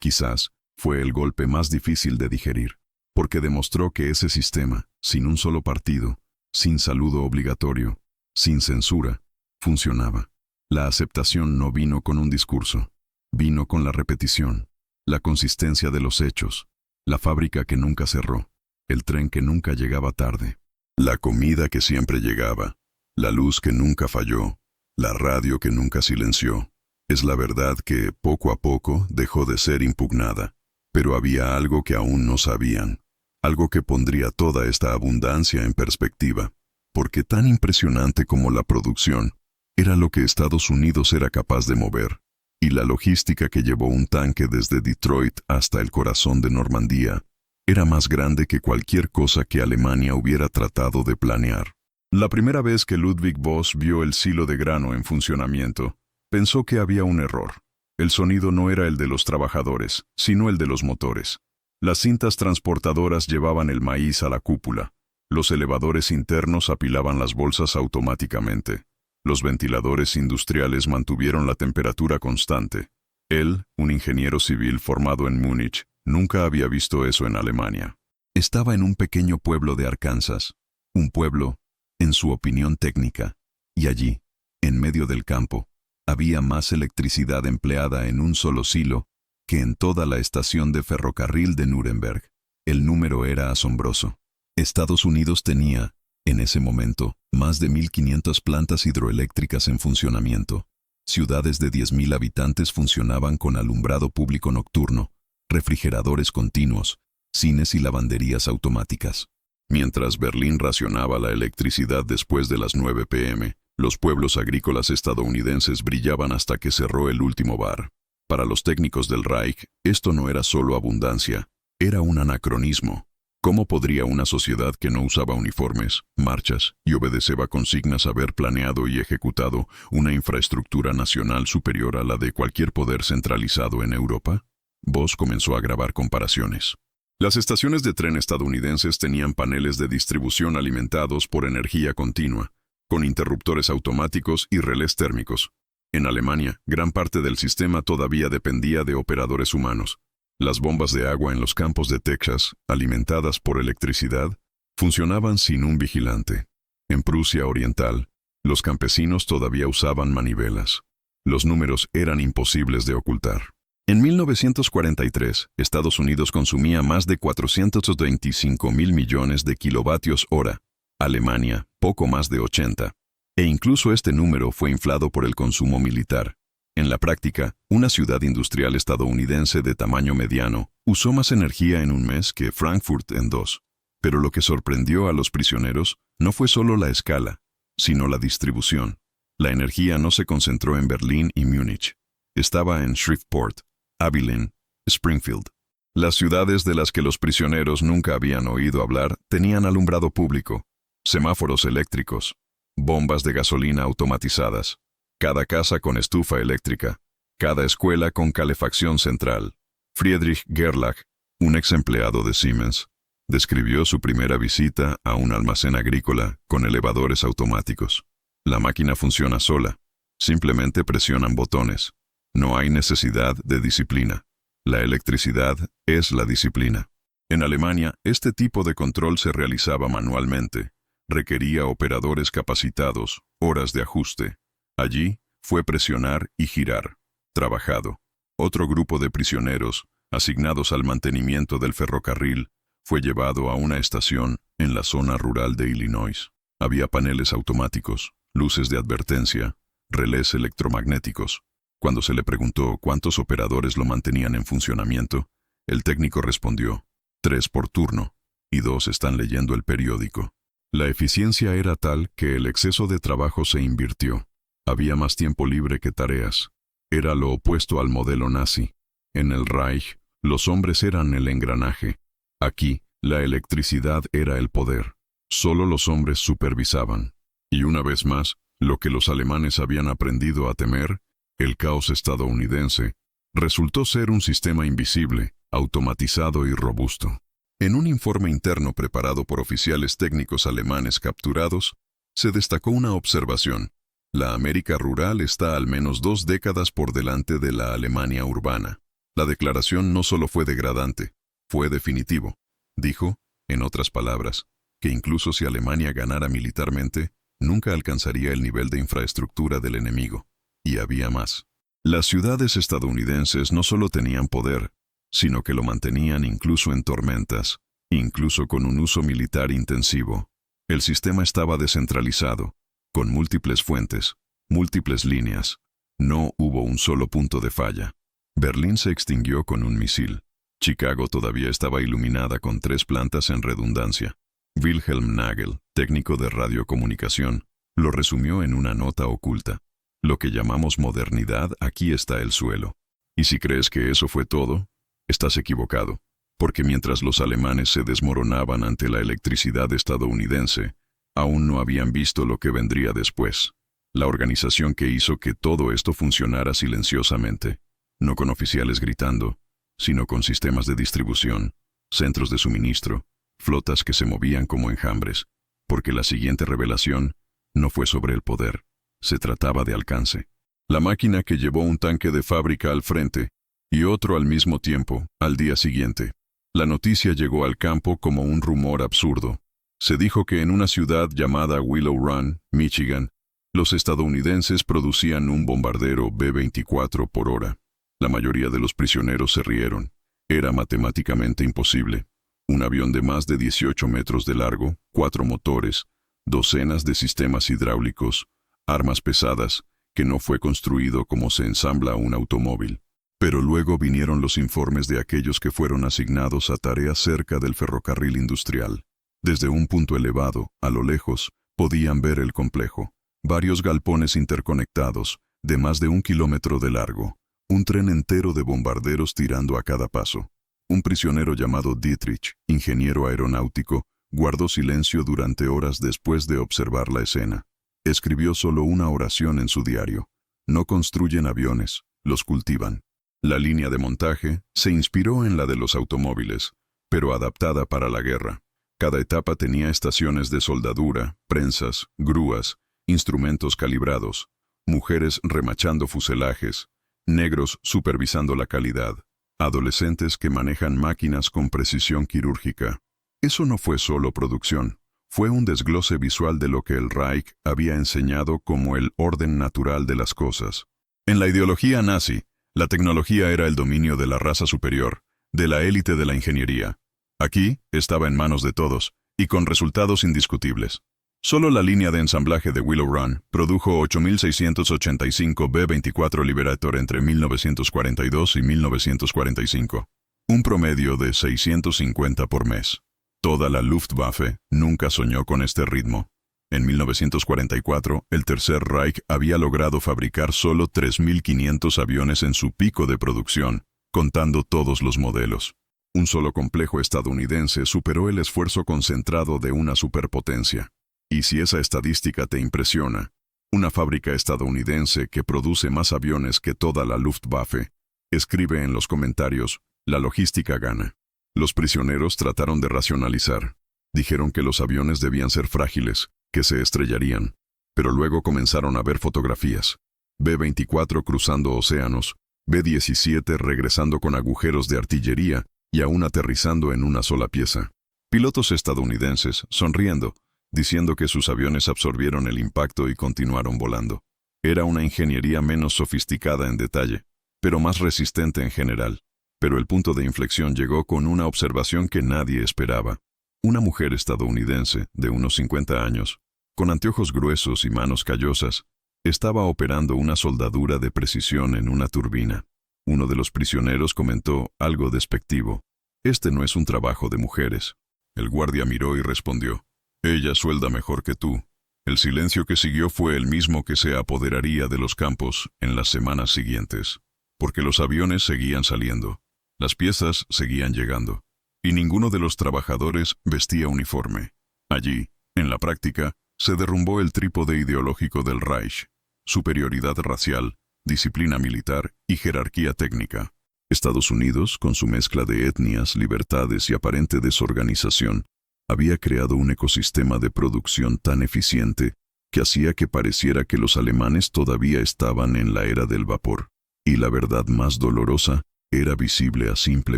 Quizás, fue el golpe más difícil de digerir, porque demostró que ese sistema, sin un solo partido, sin saludo obligatorio, sin censura, funcionaba. La aceptación no vino con un discurso. Vino con la repetición, la consistencia de los hechos, la fábrica que nunca cerró, el tren que nunca llegaba tarde, la comida que siempre llegaba, la luz que nunca falló, la radio que nunca silenció. Es la verdad que, poco a poco, dejó de ser impugnada. Pero había algo que aún no sabían, algo que pondría toda esta abundancia en perspectiva, porque tan impresionante como la producción, era lo que Estados Unidos era capaz de mover. Y la logística que llevó un tanque desde Detroit hasta el corazón de Normandía era más grande que cualquier cosa que Alemania hubiera tratado de planear. La primera vez que Ludwig Voss vio el silo de grano en funcionamiento, pensó que había un error. El sonido no era el de los trabajadores, sino el de los motores. Las cintas transportadoras llevaban el maíz a la cúpula. Los elevadores internos apilaban las bolsas automáticamente. Los ventiladores industriales mantuvieron la temperatura constante. Él, un ingeniero civil formado en Múnich, nunca había visto eso en Alemania. Estaba en un pequeño pueblo de Arkansas, un pueblo, en su opinión técnica, y allí, en medio del campo, había más electricidad empleada en un solo silo que en toda la estación de ferrocarril de Nuremberg. El número era asombroso. Estados Unidos tenía, en ese momento, más de 1.500 plantas hidroeléctricas en funcionamiento. Ciudades de 10.000 habitantes funcionaban con alumbrado público nocturno, refrigeradores continuos, cines y lavanderías automáticas. Mientras Berlín racionaba la electricidad después de las 9 p.m., los pueblos agrícolas estadounidenses brillaban hasta que cerró el último bar. Para los técnicos del Reich, esto no era solo abundancia, era un anacronismo. ¿Cómo podría una sociedad que no usaba uniformes, marchas y obedecía consignas haber planeado y ejecutado una infraestructura nacional superior a la de cualquier poder centralizado en Europa? Voss comenzó a grabar comparaciones. Las estaciones de tren estadounidenses tenían paneles de distribución alimentados por energía continua, con interruptores automáticos y relés térmicos. En Alemania, gran parte del sistema todavía dependía de operadores humanos. Las bombas de agua en los campos de Texas, alimentadas por electricidad, funcionaban sin un vigilante. En Prusia Oriental, los campesinos todavía usaban manivelas. Los números eran imposibles de ocultar. En 1943, Estados Unidos consumía más de 425.000 millones de kilovatios hora. Alemania, poco más de 80. E incluso este número fue inflado por el consumo militar. En la práctica, una ciudad industrial estadounidense de tamaño mediano usó más energía en un mes que Frankfurt en 2. Pero lo que sorprendió a los prisioneros no fue solo la escala, sino la distribución. La energía no se concentró en Berlín y Múnich. Estaba en Shreveport, Abilene, Springfield. Las ciudades de las que los prisioneros nunca habían oído hablar tenían alumbrado público, semáforos eléctricos, bombas de gasolina automatizadas, cada casa con estufa eléctrica, cada escuela con calefacción central. Friedrich Gerlach, un ex empleado de Siemens, describió su primera visita a un almacén agrícola con elevadores automáticos. La máquina funciona sola. Simplemente presionan botones. No hay necesidad de disciplina. La electricidad es la disciplina. En Alemania, este tipo de control se realizaba manualmente. Requería operadores capacitados, horas de ajuste. Allí, fue presionar y girar. Trabajado. Otro grupo de prisioneros, asignados al mantenimiento del ferrocarril, fue llevado a una estación en la zona rural de Illinois. Había paneles automáticos, luces de advertencia, relés electromagnéticos. Cuando se le preguntó cuántos operadores lo mantenían en funcionamiento, el técnico respondió, 3 por turno, y 2 están leyendo el periódico. La eficiencia era tal que el exceso de trabajo se invirtió. Había más tiempo libre que tareas. Era lo opuesto al modelo nazi. En el Reich, los hombres eran el engranaje. Aquí, la electricidad era el poder. Solo los hombres supervisaban. Y una vez más, lo que los alemanes habían aprendido a temer, el caos estadounidense, resultó ser un sistema invisible, automatizado y robusto. En un informe interno preparado por oficiales técnicos alemanes capturados, se destacó una observación. La América rural está al menos 2 décadas por delante de la Alemania urbana. La declaración no solo fue degradante, fue definitivo. Dijo, en otras palabras, que incluso si Alemania ganara militarmente, nunca alcanzaría el nivel de infraestructura del enemigo. Y había más. Las ciudades estadounidenses no solo tenían poder, sino que lo mantenían incluso en tormentas, incluso con un uso militar intensivo. El sistema estaba descentralizado, con múltiples fuentes, múltiples líneas. No hubo un solo punto de falla. Berlín se extinguió con un misil. Chicago todavía estaba iluminada con 3 plantas en redundancia. Wilhelm Nagel, técnico de radiocomunicación, lo resumió en una nota oculta. Lo que llamamos modernidad, aquí está el suelo. Y si crees que eso fue todo, estás equivocado, porque mientras los alemanes se desmoronaban ante la electricidad estadounidense, aún no habían visto lo que vendría después. La organización que hizo que todo esto funcionara silenciosamente, no con oficiales gritando, sino con sistemas de distribución, centros de suministro, flotas que se movían como enjambres, porque la siguiente revelación no fue sobre el poder, se trataba de alcance. La máquina que llevó un tanque de fábrica al frente y otro al mismo tiempo, al día siguiente. La noticia llegó al campo como un rumor absurdo. Se dijo que en una ciudad llamada Willow Run, Michigan, los estadounidenses producían un bombardero B-24 por hora. La mayoría de los prisioneros se rieron. Era matemáticamente imposible. Un avión de más de 18 metros de largo, 4 motores, docenas de sistemas hidráulicos, armas pesadas, que no fue construido como se ensambla un automóvil. Pero luego vinieron los informes de aquellos que fueron asignados a tareas cerca del ferrocarril industrial. Desde un punto elevado, a lo lejos, podían ver el complejo. Varios galpones interconectados, de más de 1 kilómetro de largo. Un tren entero de bombarderos tirando a cada paso. Un prisionero llamado Dietrich, ingeniero aeronáutico, guardó silencio durante horas después de observar la escena. Escribió solo una oración en su diario. No construyen aviones, los cultivan. La línea de montaje se inspiró en la de los automóviles, pero adaptada para la guerra. Cada etapa tenía estaciones de soldadura, prensas, grúas, instrumentos calibrados, mujeres remachando fuselajes, negros supervisando la calidad, adolescentes que manejan máquinas con precisión quirúrgica. Eso no fue solo producción. Fue un desglose visual de lo que el Reich había enseñado como el orden natural de las cosas. En la ideología nazi, la tecnología era el dominio de la raza superior, de la élite de la ingeniería. Aquí, estaba en manos de todos, y con resultados indiscutibles. Solo la línea de ensamblaje de Willow Run produjo 8.685 B-24 Liberator entre 1942 y 1945. Un promedio de 650 por mes. Toda la Luftwaffe nunca soñó con este ritmo. En 1944, el Tercer Reich había logrado fabricar solo 3.500 aviones en su pico de producción, contando todos los modelos. Un solo complejo estadounidense superó el esfuerzo concentrado de una superpotencia. Y si esa estadística te impresiona, una fábrica estadounidense que produce más aviones que toda la Luftwaffe, escribe en los comentarios, la logística gana. Los prisioneros trataron de racionalizar. Dijeron que los aviones debían ser frágiles, que se estrellarían. Pero luego comenzaron a ver fotografías. B-24 cruzando océanos, B-17 regresando con agujeros de artillería y aún aterrizando en una sola pieza. Pilotos estadounidenses, sonriendo, diciendo que sus aviones absorbieron el impacto y continuaron volando. Era una ingeniería menos sofisticada en detalle, pero más resistente en general. Pero el punto de inflexión llegó con una observación que nadie esperaba. Una mujer estadounidense, de unos 50 años, con anteojos gruesos y manos callosas, estaba operando una soldadura de precisión en una turbina. Uno de los prisioneros comentó algo despectivo. «Este no es un trabajo de mujeres». El guardia miró y respondió: «Ella suelda mejor que tú». El silencio que siguió fue el mismo que se apoderaría de los campos en las semanas siguientes, porque los aviones seguían saliendo, las piezas seguían llegando, y ninguno de los trabajadores vestía uniforme. Allí, en la práctica, se derrumbó el trípode ideológico del Reich: superioridad racial, disciplina militar y jerarquía técnica. Estados Unidos, con su mezcla de etnias, libertades y aparente desorganización, había creado un ecosistema de producción tan eficiente que hacía que pareciera que los alemanes todavía estaban en la era del vapor. Y la verdad más dolorosa era visible a simple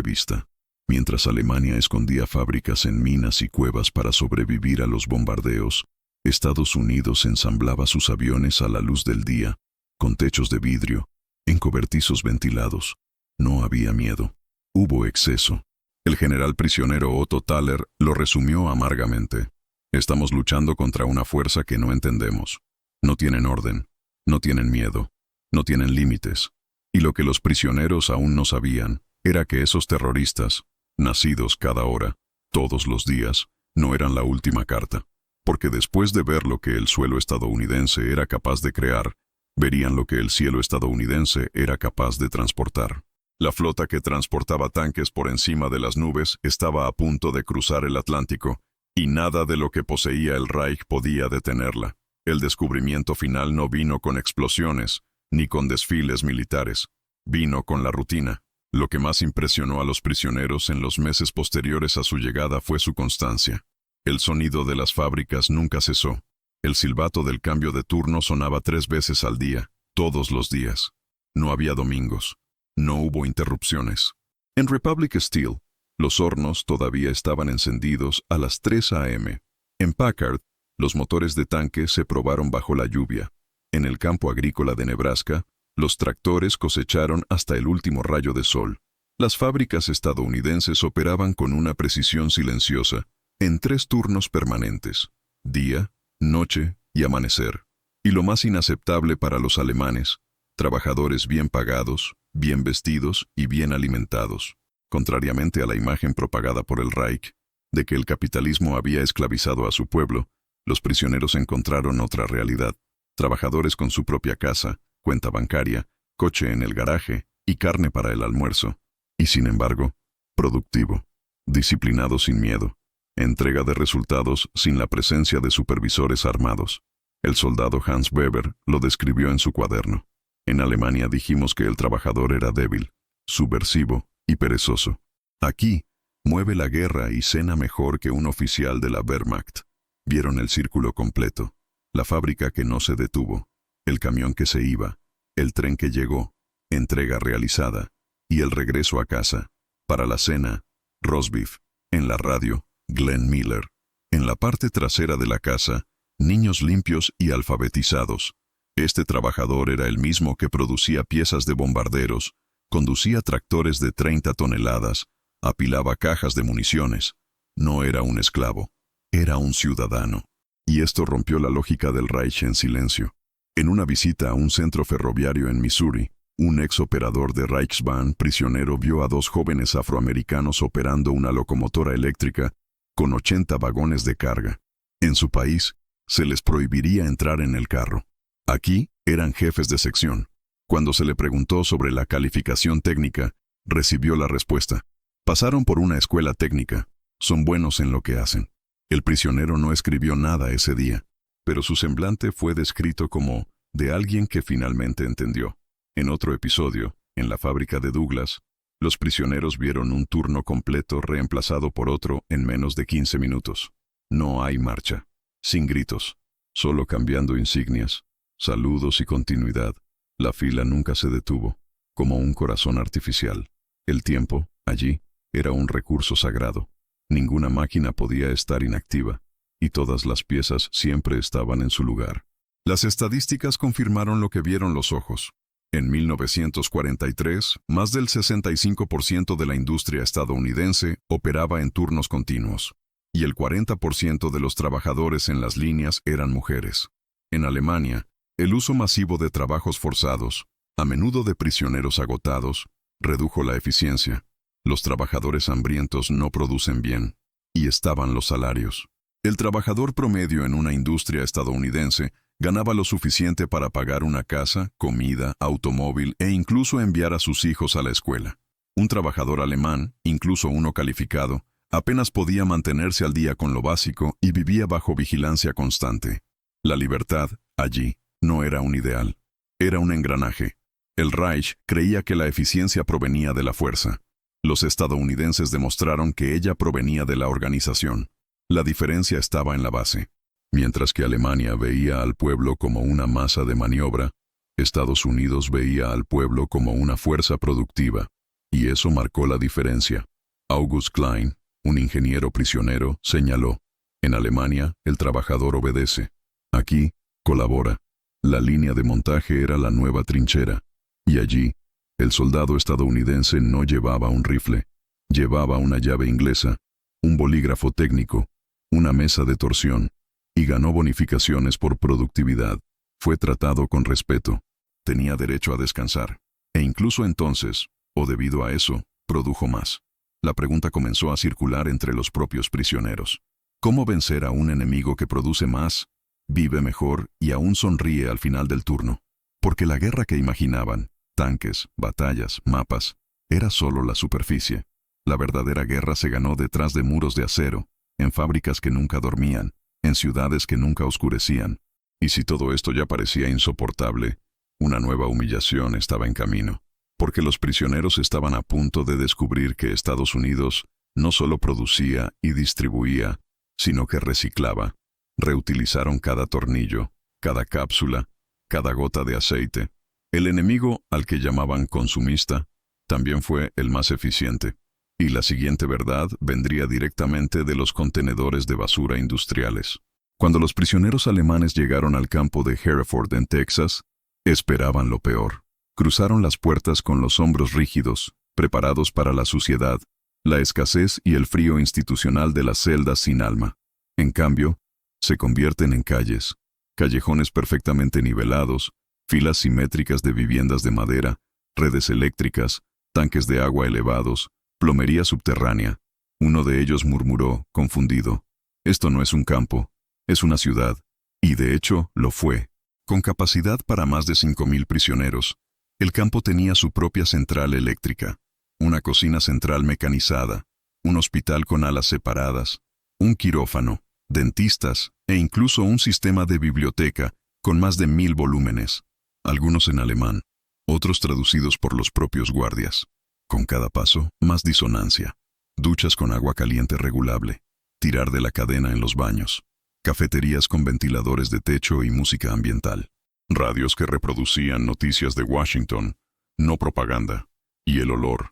vista. Mientras Alemania escondía fábricas en minas y cuevas para sobrevivir a los bombardeos, Estados Unidos ensamblaba sus aviones a la luz del día, con techos de vidrio, en cobertizos ventilados. No había miedo. Hubo exceso. El general prisionero Otto Thaler lo resumió amargamente: «Estamos luchando contra una fuerza que no entendemos. No tienen orden, no tienen miedo, no tienen límites». Y lo que los prisioneros aún no sabían era que esos terroristas, nacidos cada hora, todos los días, no eran la última carta. Porque después de ver lo que el suelo estadounidense era capaz de crear, verían lo que el cielo estadounidense era capaz de transportar. La flota que transportaba tanques por encima de las nubes estaba a punto de cruzar el Atlántico, y nada de lo que poseía el Reich podía detenerla. El descubrimiento final no vino con explosiones, ni con desfiles militares. Vino con la rutina. Lo que más impresionó a los prisioneros en los meses posteriores a su llegada fue su constancia. El sonido de las fábricas nunca cesó. El silbato del cambio de turno sonaba 3 veces al día, todos los días. No había domingos. No hubo interrupciones. En Republic Steel, los hornos todavía estaban encendidos a las 3 a.m. En Packard, los motores de tanque se probaron bajo la lluvia. En el campo agrícola de Nebraska, los tractores cosecharon hasta el último rayo de sol. Las fábricas estadounidenses operaban con una precisión silenciosa, en 3 turnos permanentes: día, noche y amanecer. Y lo más inaceptable para los alemanes: trabajadores bien pagados, bien vestidos y bien alimentados. Contrariamente a la imagen propagada por el Reich, de que el capitalismo había esclavizado a su pueblo, los prisioneros encontraron otra realidad: trabajadores con su propia casa, cuenta bancaria, coche en el garaje y carne para el almuerzo. Y sin embargo, productivo, disciplinado sin miedo, entrega de resultados sin la presencia de supervisores armados. El soldado Hans Weber lo describió en su cuaderno: «En Alemania dijimos que el trabajador era débil, subversivo y perezoso. Aquí, mueve la guerra y cena mejor que un oficial de la Wehrmacht». Vieron el círculo completo: la fábrica que no se detuvo, el camión que se iba, el tren que llegó, entrega realizada, y el regreso a casa. Para la cena, roast beef. En la radio, Glenn Miller. En la parte trasera de la casa, niños limpios y alfabetizados. Este trabajador era el mismo que producía piezas de bombarderos, conducía tractores de 30 toneladas, apilaba cajas de municiones. No era un esclavo, era un ciudadano. Y esto rompió la lógica del Reich en silencio. En una visita a un centro ferroviario en Missouri, un ex operador de Reichsbahn prisionero vio a 2 jóvenes afroamericanos operando una locomotora eléctrica con 80 vagones de carga. En su país, se les prohibiría entrar en el carro. Aquí, eran jefes de sección. Cuando se le preguntó sobre la calificación técnica, recibió la respuesta: «Pasaron por una escuela técnica. Son buenos en lo que hacen». El prisionero no escribió nada ese día, pero su semblante fue descrito como de alguien que finalmente entendió. En otro episodio, en la fábrica de Douglas, los prisioneros vieron un turno completo reemplazado por otro en menos de 15 minutos. No hay marcha, sin gritos, solo cambiando insignias, saludos y continuidad. La fila nunca se detuvo, como un corazón artificial. El tiempo, allí, era un recurso sagrado. Ninguna máquina podía estar inactiva, y todas las piezas siempre estaban en su lugar. Las estadísticas confirmaron lo que vieron los ojos. En 1943, más del 65% de la industria estadounidense operaba en turnos continuos, y el 40% de los trabajadores en las líneas eran mujeres. En Alemania, el uso masivo de trabajos forzados, a menudo de prisioneros agotados, redujo la eficiencia. Los trabajadores hambrientos no producen bien, y estaban los salarios. El trabajador promedio en una industria estadounidense ganaba lo suficiente para pagar una casa, comida, automóvil e incluso enviar a sus hijos a la escuela. Un trabajador alemán, incluso uno calificado, apenas podía mantenerse al día con lo básico y vivía bajo vigilancia constante. La libertad, allí, no era un ideal. Era un engranaje. El Reich creía que la eficiencia provenía de la fuerza. Los estadounidenses demostraron que ella provenía de la organización. La diferencia estaba en la base. Mientras que Alemania veía al pueblo como una masa de maniobra, Estados Unidos veía al pueblo como una fuerza productiva, y eso marcó la diferencia. August Klein, un ingeniero prisionero, señaló: en Alemania, el trabajador obedece. Aquí, colabora. La línea de montaje era la nueva trinchera, y allí, el soldado estadounidense no llevaba un rifle, llevaba una llave inglesa, un bolígrafo técnico, una mesa de torsión, y ganó bonificaciones por productividad. Fue tratado con respeto. Tenía derecho a descansar. E incluso entonces, o debido a eso, produjo más. La pregunta comenzó a circular entre los propios prisioneros. ¿Cómo vencer a un enemigo que produce más, vive mejor y aún sonríe al final del turno? Porque la guerra que imaginaban, tanques, batallas, mapas, era solo la superficie. La verdadera guerra se ganó detrás de muros de acero, en fábricas que nunca dormían, en ciudades que nunca oscurecían. Y si todo esto ya parecía insoportable, una nueva humillación estaba en camino, porque los prisioneros estaban a punto de descubrir que Estados Unidos no solo producía y distribuía, sino que reciclaba. Reutilizaron cada tornillo, cada cápsula, cada gota de aceite. El enemigo, al que llamaban consumista, también fue el más eficiente. Y la siguiente verdad vendría directamente de los contenedores de basura industriales. Cuando los prisioneros alemanes llegaron al campo de Hereford en Texas, esperaban lo peor. Cruzaron las puertas con los hombros rígidos, preparados para la suciedad, la escasez y el frío institucional de las celdas sin alma. En cambio, se convierten en calles, callejones perfectamente nivelados, filas simétricas de viviendas de madera, redes eléctricas, tanques de agua elevados, plomería subterránea. Uno de ellos murmuró, confundido: esto no es un campo, es una ciudad. Y de hecho, lo fue. Con capacidad para más de 5.000 prisioneros, el campo tenía su propia central eléctrica, una cocina central mecanizada, un hospital con alas separadas, un quirófano, dentistas e incluso un sistema de biblioteca con más de 1.000 volúmenes, algunos en alemán, otros traducidos por los propios guardias. Con cada paso, más disonancia. Duchas con agua caliente regulable, tirar de la cadena en los baños, cafeterías con ventiladores de techo y música ambiental, radios que reproducían noticias de Washington, no propaganda, y el olor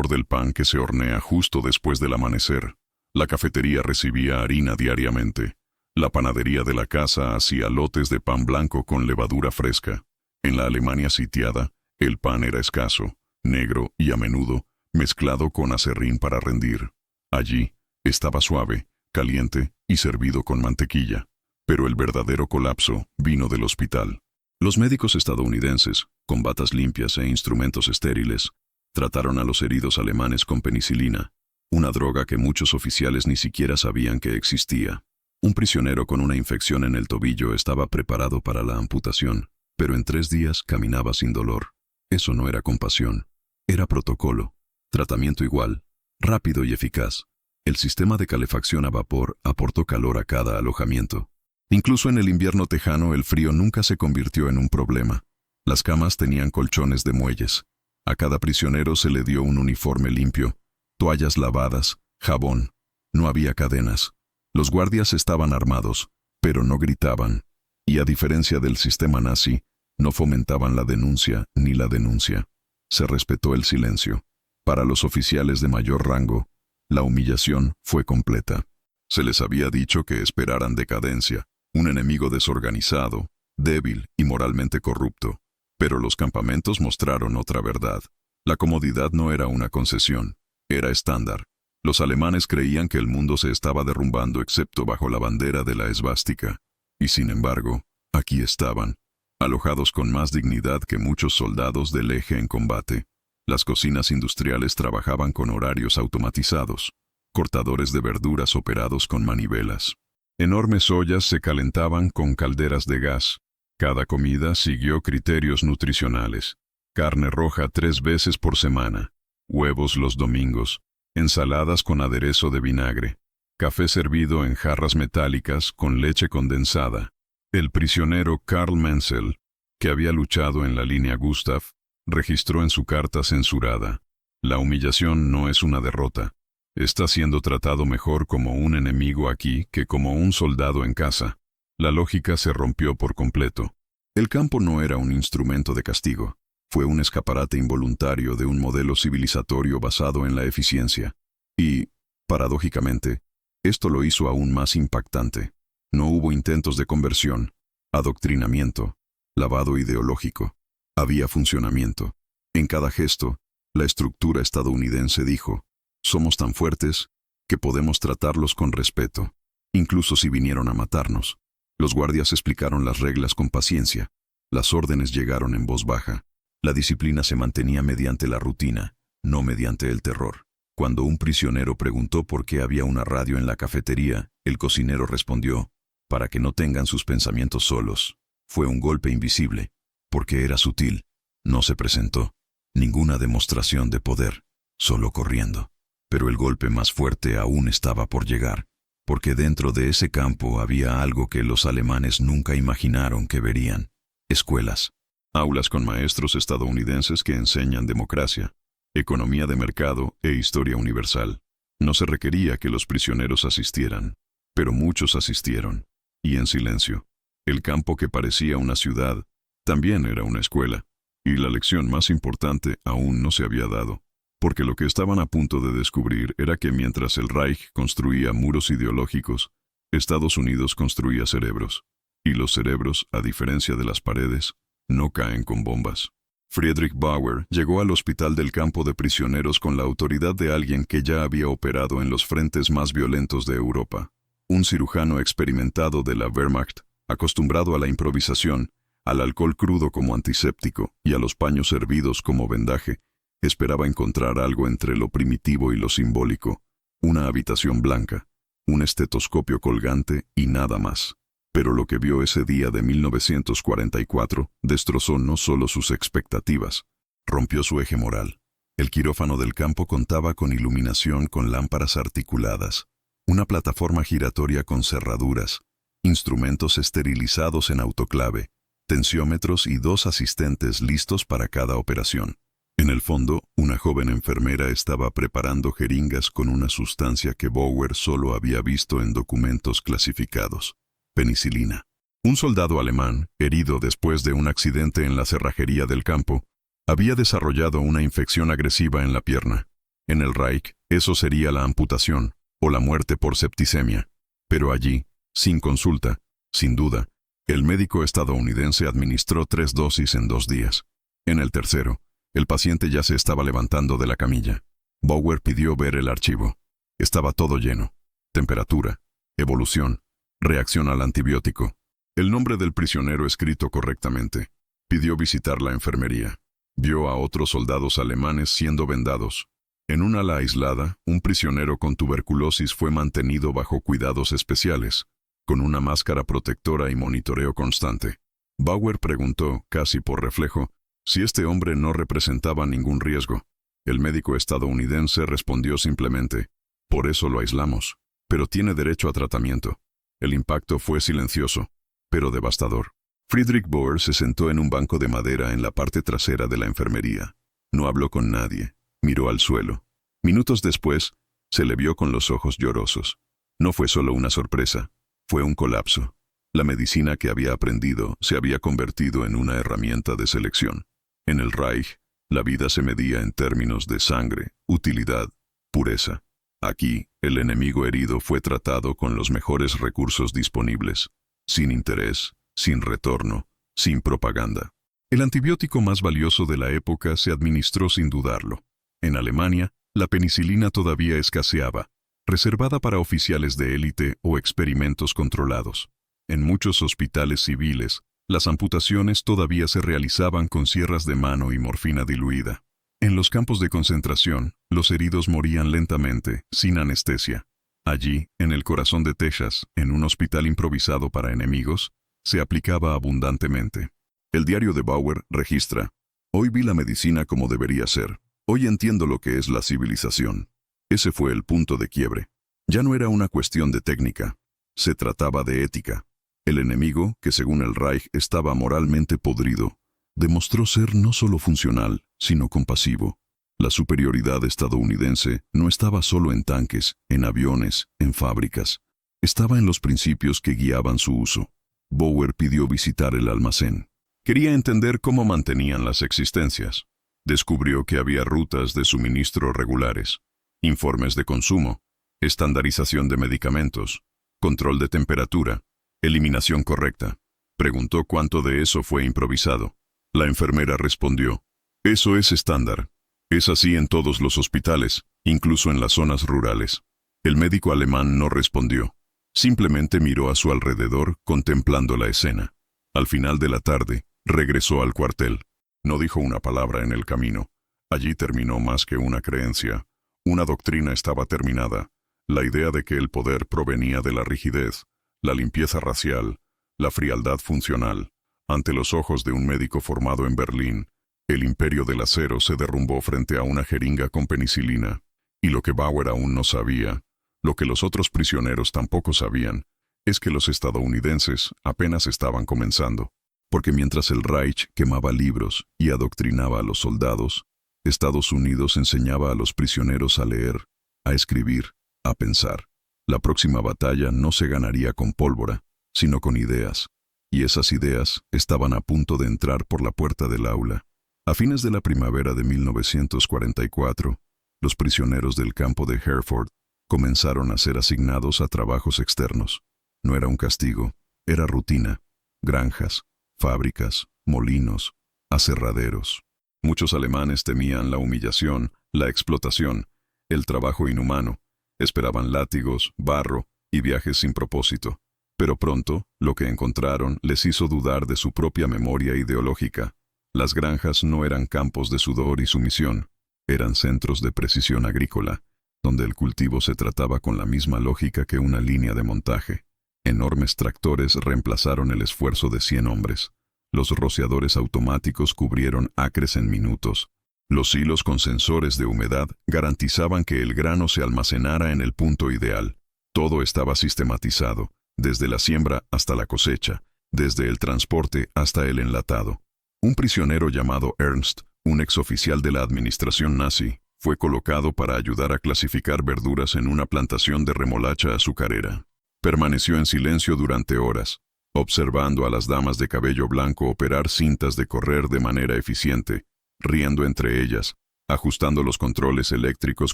del pan que se hornea justo después del amanecer. La cafetería recibía harina diariamente. La panadería de la casa hacía lotes de pan blanco con levadura fresca. En la Alemania sitiada, el pan era escaso, negro y a menudo mezclado con aserrín para rendir. Allí, estaba suave, caliente y servido con mantequilla. Pero el verdadero colapso vino del hospital. Los médicos estadounidenses, con batas limpias e instrumentos estériles, trataron a los heridos alemanes con penicilina, una droga que muchos oficiales ni siquiera sabían que existía. Un prisionero con una infección en el tobillo estaba preparado para la amputación, pero en 3 días caminaba sin dolor. Eso no era compasión, era protocolo, tratamiento igual, rápido y eficaz. El sistema de calefacción a vapor aportó calor a cada alojamiento. Incluso en el invierno tejano el frío nunca se convirtió en un problema. Las camas tenían colchones de muelles. A cada prisionero se le dio un uniforme limpio, toallas lavadas, jabón. No había cadenas. Los guardias estaban armados, pero no gritaban. Y a diferencia del sistema nazi, no fomentaban la denuncia ni la denuncia. Se respetó el silencio. Para los oficiales de mayor rango, la humillación fue completa. Se les había dicho que esperaran decadencia, un enemigo desorganizado, débil y moralmente corrupto. Pero los campamentos mostraron otra verdad. La comodidad no era una concesión, era estándar. Los alemanes creían que el mundo se estaba derrumbando excepto bajo la bandera de la esvástica. Y sin embargo, aquí estaban, alojados con más dignidad que muchos soldados del eje en combate. Las cocinas industriales trabajaban con horarios automatizados, cortadores de verduras operados con manivelas. Enormes ollas se calentaban con calderas de gas. Cada comida siguió criterios nutricionales. Carne roja 3 veces por semana, huevos los domingos, ensaladas con aderezo de vinagre, café servido en jarras metálicas con leche condensada. El prisionero Karl Menzel, que había luchado en la línea Gustav, registró en su carta censurada: la humillación no es una derrota. Está siendo tratado mejor como un enemigo aquí que como un soldado en casa. La lógica se rompió por completo. El campo no era un instrumento de castigo. Fue un escaparate involuntario de un modelo civilizatorio basado en la eficiencia. Y, paradójicamente, esto lo hizo aún más impactante. No hubo intentos de conversión, adoctrinamiento, lavado ideológico. Había funcionamiento. En cada gesto, la estructura estadounidense dijo: somos tan fuertes que podemos tratarlos con respeto, incluso si vinieron a matarnos. Los guardias explicaron las reglas con paciencia. Las órdenes llegaron en voz baja. La disciplina se mantenía mediante la rutina, no mediante el terror. Cuando un prisionero preguntó por qué había una radio en la cafetería, el cocinero respondió: para que no tengan sus pensamientos solos. Fue un golpe invisible, porque era sutil. No se presentó. Ninguna demostración de poder, solo corriendo. Pero el golpe más fuerte aún estaba por llegar, porque dentro de ese campo había algo que los alemanes nunca imaginaron que verían: escuelas. Aulas con maestros estadounidenses que enseñan democracia, economía de mercado e historia universal. No se requería que los prisioneros asistieran, pero muchos asistieron, y en silencio. El campo que parecía una ciudad también era una escuela, y la lección más importante aún no se había dado, porque lo que estaban a punto de descubrir era que mientras el Reich construía muros ideológicos, Estados Unidos construía cerebros, y los cerebros, a diferencia de las paredes, no caen con bombas. Friedrich Bauer llegó al hospital del campo de prisioneros con la autoridad de alguien que ya había operado en los frentes más violentos de Europa. Un cirujano experimentado de la Wehrmacht, acostumbrado a la improvisación, al alcohol crudo como antiséptico y a los paños hervidos como vendaje, esperaba encontrar algo entre lo primitivo y lo simbólico: una habitación blanca, un estetoscopio colgante y nada más. Pero lo que vio ese día de 1944 destrozó no solo sus expectativas, rompió su eje moral. El quirófano del campo contaba con iluminación con lámparas articuladas, una plataforma giratoria con cerraduras, instrumentos esterilizados en autoclave, tensiómetros y 2 asistentes listos para cada operación. En el fondo, una joven enfermera estaba preparando jeringas con una sustancia que Bauer solo había visto en documentos clasificados: penicilina. Un soldado alemán, herido después de un accidente en la cerrajería del campo, había desarrollado una infección agresiva en la pierna. En el Reich, eso sería la amputación o la muerte por septicemia. Pero allí, sin consulta, sin duda, el médico estadounidense administró 3 dosis en 2 días. En el tercero, el paciente ya se estaba levantando de la camilla. Bauer pidió ver el archivo. Estaba todo lleno: temperatura, evolución, reacción al antibiótico. El nombre del prisionero escrito correctamente. Pidió visitar la enfermería. Vio a otros soldados alemanes siendo vendados. En un ala aislada, un prisionero con tuberculosis fue mantenido bajo cuidados especiales, con una máscara protectora y monitoreo constante. Bauer preguntó, casi por reflejo, si este hombre no representaba ningún riesgo. El médico estadounidense respondió simplemente: Por eso lo aislamos. Pero tiene derecho a tratamiento. El impacto fue silencioso, pero devastador. Friedrich Bauer se sentó en un banco de madera en la parte trasera de la enfermería. No habló con nadie. Miró al suelo. Minutos después, se le vio con los ojos llorosos. No fue solo una sorpresa. Fue un colapso. La medicina que había aprendido se había convertido en una herramienta de selección. En el Reich, la vida se medía en términos de sangre, utilidad, pureza. Aquí, el enemigo herido fue tratado con los mejores recursos disponibles, sin interés, sin retorno, sin propaganda. El antibiótico más valioso de la época se administró sin dudarlo. En Alemania, la penicilina todavía escaseaba, reservada para oficiales de élite o experimentos controlados. En muchos hospitales civiles, las amputaciones todavía se realizaban con sierras de mano y morfina diluida. En los campos de concentración, los heridos morían lentamente, sin anestesia. Allí, en el corazón de Texas, en un hospital improvisado para enemigos, se aplicaba abundantemente. El diario de Bauer registra: «Hoy vi la medicina como debería ser. Hoy entiendo lo que es la civilización». Ese fue el punto de quiebre. Ya no era una cuestión de técnica. Se trataba de ética. El enemigo, que según el Reich estaba moralmente podrido, demostró ser no solo funcional, sino compasivo. La superioridad estadounidense no estaba solo en tanques, en aviones, en fábricas. Estaba en los principios que guiaban su uso. Bauer pidió visitar el almacén. Quería entender cómo mantenían las existencias. Descubrió que había rutas de suministro regulares, informes de consumo, estandarización de medicamentos, control de temperatura, eliminación correcta. Preguntó cuánto de eso fue improvisado. La enfermera respondió: «Eso es estándar. Es así en todos los hospitales, incluso en las zonas rurales». El médico alemán no respondió. Simplemente miró a su alrededor, contemplando la escena. Al final de la tarde, regresó al cuartel. No dijo una palabra en el camino. Allí terminó más que una creencia. Una doctrina estaba terminada. La idea de que el poder provenía de la rigidez, la limpieza racial, la frialdad funcional. Ante los ojos de un médico formado en Berlín, el imperio del acero se derrumbó frente a una jeringa con penicilina. Y lo que Bauer aún no sabía, lo que los otros prisioneros tampoco sabían, es que los estadounidenses apenas estaban comenzando. Porque mientras el Reich quemaba libros y adoctrinaba a los soldados, Estados Unidos enseñaba a los prisioneros a leer, a escribir, a pensar. La próxima batalla no se ganaría con pólvora, sino con ideas. Y esas ideas estaban a punto de entrar por la puerta del aula. A fines de la primavera de 1944, los prisioneros del campo de Herford comenzaron a ser asignados a trabajos externos. No era un castigo, era rutina. Granjas, fábricas, molinos, aserraderos. Muchos alemanes temían la humillación, la explotación, el trabajo inhumano. Esperaban látigos, barro y viajes sin propósito. Pero pronto, lo que encontraron les hizo dudar de su propia memoria ideológica. Las granjas no eran campos de sudor y sumisión, eran centros de precisión agrícola, donde el cultivo se trataba con la misma lógica que una línea de montaje. Enormes tractores reemplazaron el esfuerzo de 100 hombres. Los rociadores automáticos cubrieron acres en minutos. Los hilos con sensores de humedad garantizaban que el grano se almacenara en el punto ideal. Todo estaba sistematizado, desde la siembra hasta la cosecha, desde el transporte hasta el enlatado. Un prisionero llamado Ernst, un exoficial de la administración nazi, fue colocado para ayudar a clasificar verduras en una plantación de remolacha azucarera. Permaneció en silencio durante horas, observando a las damas de cabello blanco operar cintas de correr de manera eficiente, riendo entre ellas, ajustando los controles eléctricos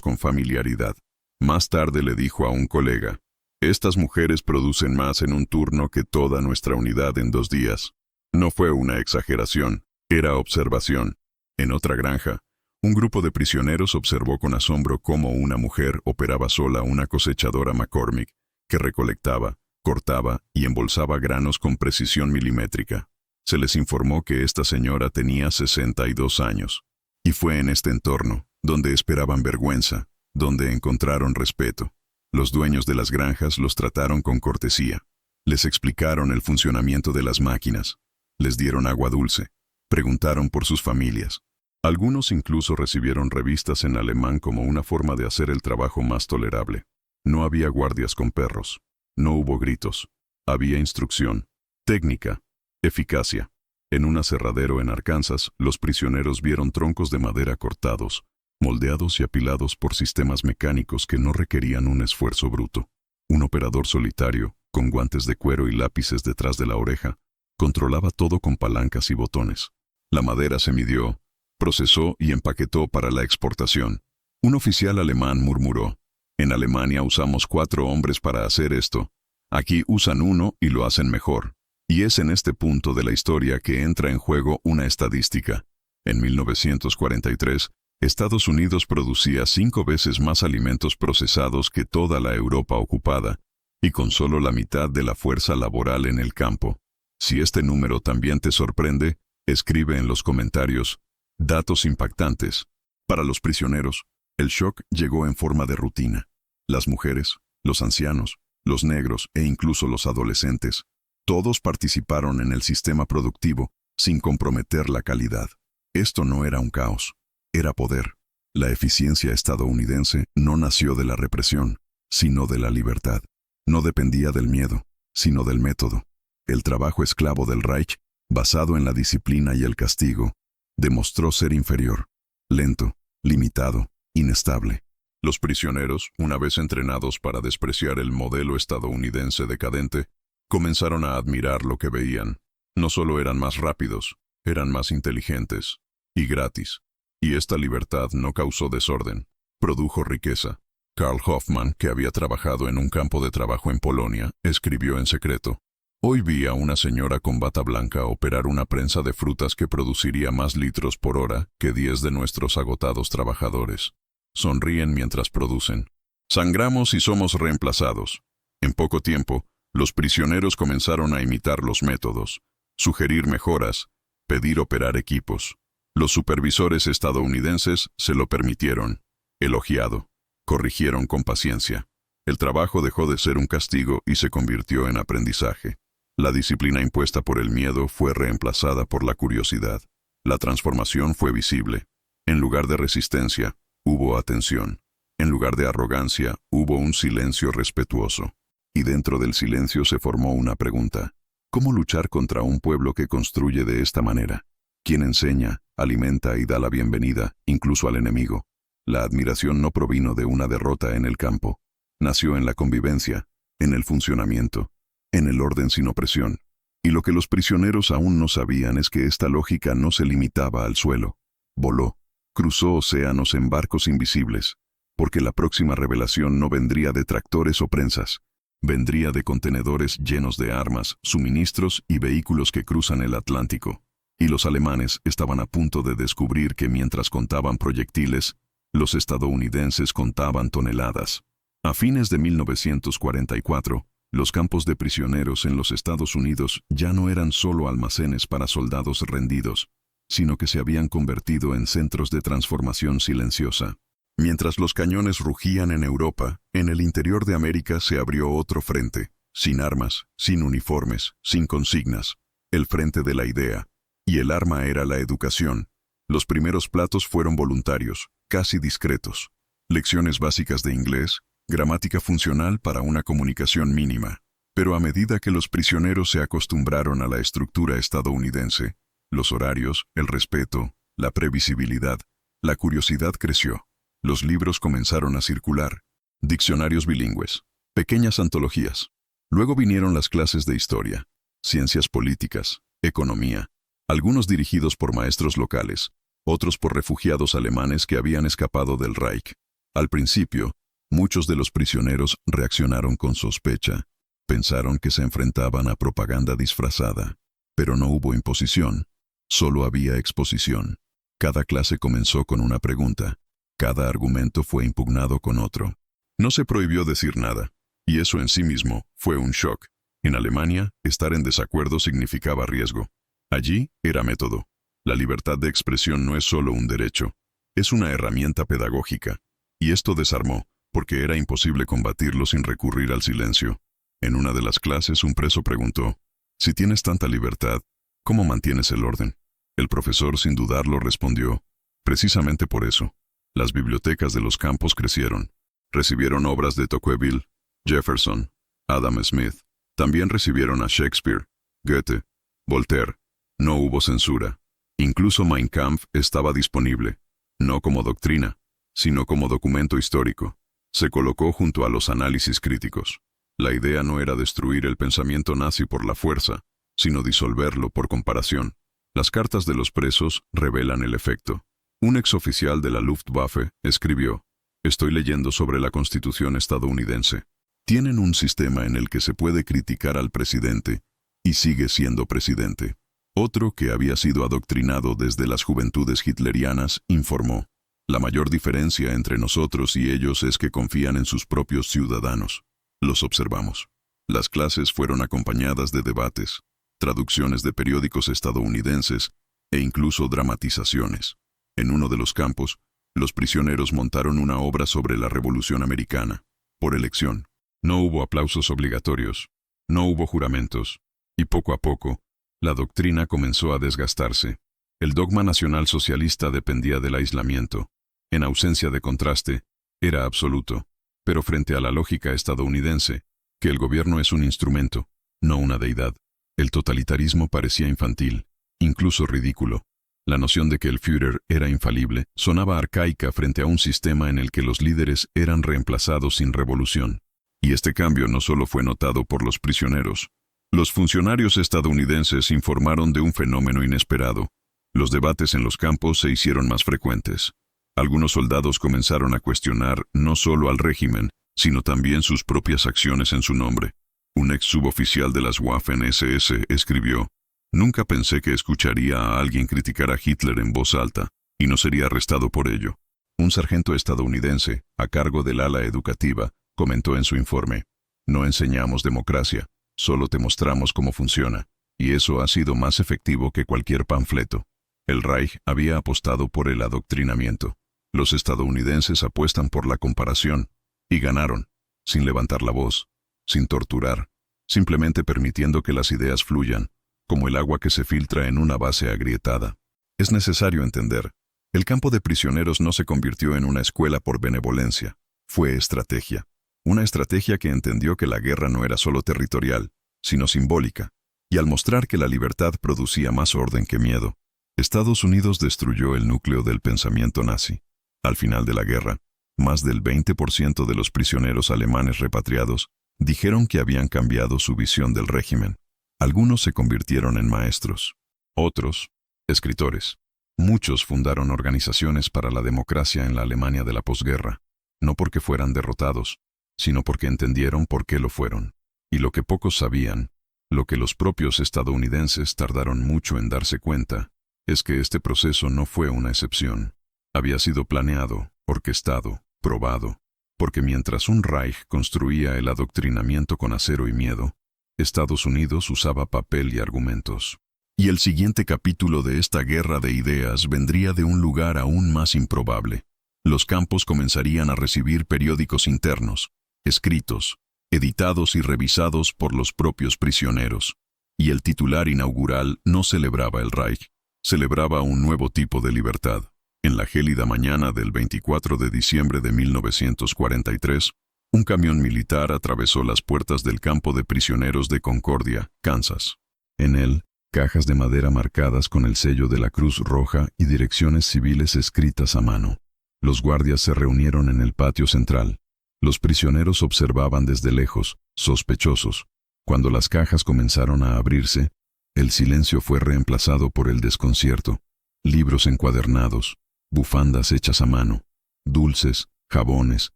con familiaridad. Más tarde le dijo a un colega: «Estas mujeres producen más en un turno que toda nuestra unidad en 2 días». No fue una exageración, era observación. En otra granja, un grupo de prisioneros observó con asombro cómo una mujer operaba sola una cosechadora McCormick, que recolectaba, cortaba y embolsaba granos con precisión milimétrica. Se les informó que esta señora tenía 62 años. Y fue en este entorno, donde esperaban vergüenza, donde encontraron respeto. Los dueños de las granjas los trataron con cortesía. Les explicaron el funcionamiento de las máquinas. Les dieron agua dulce. Preguntaron por sus familias. Algunos incluso recibieron revistas en alemán como una forma de hacer el trabajo más tolerable. No había guardias con perros. No hubo gritos. Había instrucción, técnica, eficacia. En un aserradero en Arkansas, los prisioneros vieron troncos de madera cortados, moldeados y apilados por sistemas mecánicos que no requerían un esfuerzo bruto. Un operador solitario, con guantes de cuero y lápices detrás de la oreja, controlaba todo con palancas y botones. La madera se midió, procesó y empaquetó para la exportación. Un oficial alemán murmuró: «En Alemania usamos 4 hombres para hacer esto. Aquí usan 1 y lo hacen mejor». Y es en este punto de la historia que entra en juego una estadística. En 1943, Estados Unidos producía 5 veces más alimentos procesados que toda la Europa ocupada, y con solo la mitad de la fuerza laboral en el campo. Si este número también te sorprende, escribe en los comentarios. Datos impactantes. Para los prisioneros, el shock llegó en forma de rutina. Las mujeres, los ancianos, los negros e incluso los adolescentes, todos participaron en el sistema productivo sin comprometer la calidad. Esto no era un caos, era poder. La eficiencia estadounidense no nació de la represión, sino de la libertad. No dependía del miedo, sino del método. El trabajo esclavo del Reich, basado en la disciplina y el castigo, demostró ser inferior, lento, limitado, inestable. Los prisioneros, una vez entrenados para despreciar el modelo estadounidense decadente, comenzaron a admirar lo que veían. No solo eran más rápidos, eran más inteligentes y gratis. Y esta libertad no causó desorden, produjo riqueza. Karl Hoffmann, que había trabajado en un campo de trabajo en Polonia, escribió en secreto: «Hoy vi a una señora con bata blanca operar una prensa de frutas que produciría más litros por hora que 10 de nuestros agotados trabajadores. Sonríen mientras producen. Sangramos y somos reemplazados». En poco tiempo, los prisioneros comenzaron a imitar los métodos, sugerir mejoras, pedir operar equipos. Los supervisores estadounidenses se lo permitieron. Elogiado. Corrigieron con paciencia. El trabajo dejó de ser un castigo y se convirtió en aprendizaje. La disciplina impuesta por el miedo fue reemplazada por la curiosidad. La transformación fue visible. En lugar de resistencia, hubo atención. En lugar de arrogancia, hubo un silencio respetuoso. Y dentro del silencio se formó una pregunta: ¿cómo luchar contra un pueblo que construye de esta manera? ¿Quién enseña, alimenta y da la bienvenida, incluso al enemigo? La admiración no provino de una derrota en el campo. Nació en la convivencia, en el funcionamiento, en el orden sin opresión. Y lo que los prisioneros aún no sabían es que esta lógica no se limitaba al suelo. Voló, cruzó océanos en barcos invisibles, porque la próxima revelación no vendría de tractores o prensas. Vendría de contenedores llenos de armas, suministros y vehículos que cruzan el Atlántico. Y los alemanes estaban a punto de descubrir que mientras contaban proyectiles, los estadounidenses contaban toneladas. A fines de 1944, los campos de prisioneros en los Estados Unidos ya no eran solo almacenes para soldados rendidos, sino que se habían convertido en centros de transformación silenciosa. Mientras los cañones rugían en Europa, en el interior de América se abrió otro frente, sin armas, sin uniformes, sin consignas, el frente de la idea. Y el arma era la educación. Los primeros platos fueron voluntarios, casi discretos. Lecciones básicas de inglés, gramática funcional para una comunicación mínima. Pero a medida que los prisioneros se acostumbraron a la estructura estadounidense, los horarios, el respeto, la previsibilidad, la curiosidad creció. Los libros comenzaron a circular, diccionarios bilingües, pequeñas antologías. Luego vinieron las clases de historia, ciencias políticas, economía, algunos dirigidos por maestros locales, otros por refugiados alemanes que habían escapado del Reich. Al principio, muchos de los prisioneros reaccionaron con sospecha. Pensaron que se enfrentaban a propaganda disfrazada. Pero no hubo imposición, solo había exposición. Cada clase comenzó con una pregunta. Cada argumento fue impugnado con otro. No se prohibió decir nada, y eso en sí mismo fue un shock. En Alemania, estar en desacuerdo significaba riesgo. Allí era método. La libertad de expresión no es solo un derecho, es una herramienta pedagógica. Y esto desarmó, porque era imposible combatirlo sin recurrir al silencio. En una de las clases un preso preguntó: «Si tienes tanta libertad, ¿cómo mantienes el orden?». El profesor sin dudarlo respondió: Precisamente por eso, las bibliotecas de los campos crecieron. Recibieron obras de Tocqueville, Jefferson, Adam Smith. También recibieron a Shakespeare, Goethe, Voltaire. No hubo censura. Incluso Mein Kampf estaba disponible, no como doctrina, sino como documento histórico. Se colocó junto a los análisis críticos. La idea no era destruir el pensamiento nazi por la fuerza, sino disolverlo por comparación. Las cartas de los presos revelan el efecto. Un exoficial de la Luftwaffe escribió: «Estoy leyendo sobre la Constitución estadounidense. Tienen un sistema en el que se puede criticar al presidente y sigue siendo presidente». Otro, que había sido adoctrinado desde las juventudes hitlerianas, informó: «La mayor diferencia entre nosotros y ellos es que confían en sus propios ciudadanos». Los observamos. Las clases fueron acompañadas de debates, traducciones de periódicos estadounidenses e incluso dramatizaciones. En uno de los campos, los prisioneros montaron una obra sobre la Revolución Americana, por elección. No hubo aplausos obligatorios, no hubo juramentos, y poco a poco, la doctrina comenzó a desgastarse. El dogma nacional-socialista dependía del aislamiento. En ausencia de contraste, era absoluto. Pero frente a la lógica estadounidense, que el gobierno es un instrumento, no una deidad, el totalitarismo parecía infantil, incluso ridículo. La noción de que el Führer era infalible sonaba arcaica frente a un sistema en el que los líderes eran reemplazados sin revolución. Y este cambio no solo fue notado por los prisioneros. Los funcionarios estadounidenses informaron de un fenómeno inesperado. Los debates en los campos se hicieron más frecuentes. Algunos soldados comenzaron a cuestionar no solo al régimen, sino también sus propias acciones en su nombre. Un ex suboficial de las Waffen-SS escribió: «Nunca pensé que escucharía a alguien criticar a Hitler en voz alta, y no sería arrestado por ello». Un sargento estadounidense, a cargo del ala educativa, comentó en su informe: «No enseñamos democracia, solo te mostramos cómo funciona, y eso ha sido más efectivo que cualquier panfleto». El Reich había apostado por el adoctrinamiento. Los estadounidenses apuestan por la comparación, y ganaron, sin levantar la voz, sin torturar, simplemente permitiendo que las ideas fluyan, como el agua que se filtra en una base agrietada. Es necesario entender, el campo de prisioneros no se convirtió en una escuela por benevolencia, fue estrategia. Una estrategia que entendió que la guerra no era solo territorial, sino simbólica, y al mostrar que la libertad producía más orden que miedo, Estados Unidos destruyó el núcleo del pensamiento nazi. Al final de la guerra, más del 20% de los prisioneros alemanes repatriados dijeron que habían cambiado su visión del régimen. Algunos se convirtieron en maestros, otros, escritores. Muchos fundaron organizaciones para la democracia en la Alemania de la posguerra, no porque fueran derrotados, sino porque entendieron por qué lo fueron. Y lo que pocos sabían, lo que los propios estadounidenses tardaron mucho en darse cuenta, es que este proceso no fue una excepción. Había sido planeado, orquestado, probado, porque mientras un Reich construía el adoctrinamiento con acero y miedo, Estados Unidos usaba papel y argumentos. Y el siguiente capítulo de esta guerra de ideas vendría de un lugar aún más improbable. Los campos comenzarían a recibir periódicos internos, escritos, editados y revisados por los propios prisioneros. Y el titular inaugural no celebraba el Reich, celebraba un nuevo tipo de libertad. En la gélida mañana del 24 de diciembre de 1943, un camión militar atravesó las puertas del campo de prisioneros de Concordia, Kansas. En él, cajas de madera marcadas con el sello de la Cruz Roja y direcciones civiles escritas a mano. Los guardias se reunieron en el patio central. Los prisioneros observaban desde lejos, sospechosos. Cuando las cajas comenzaron a abrirse, el silencio fue reemplazado por el desconcierto. Libros encuadernados, bufandas hechas a mano, dulces, jabones,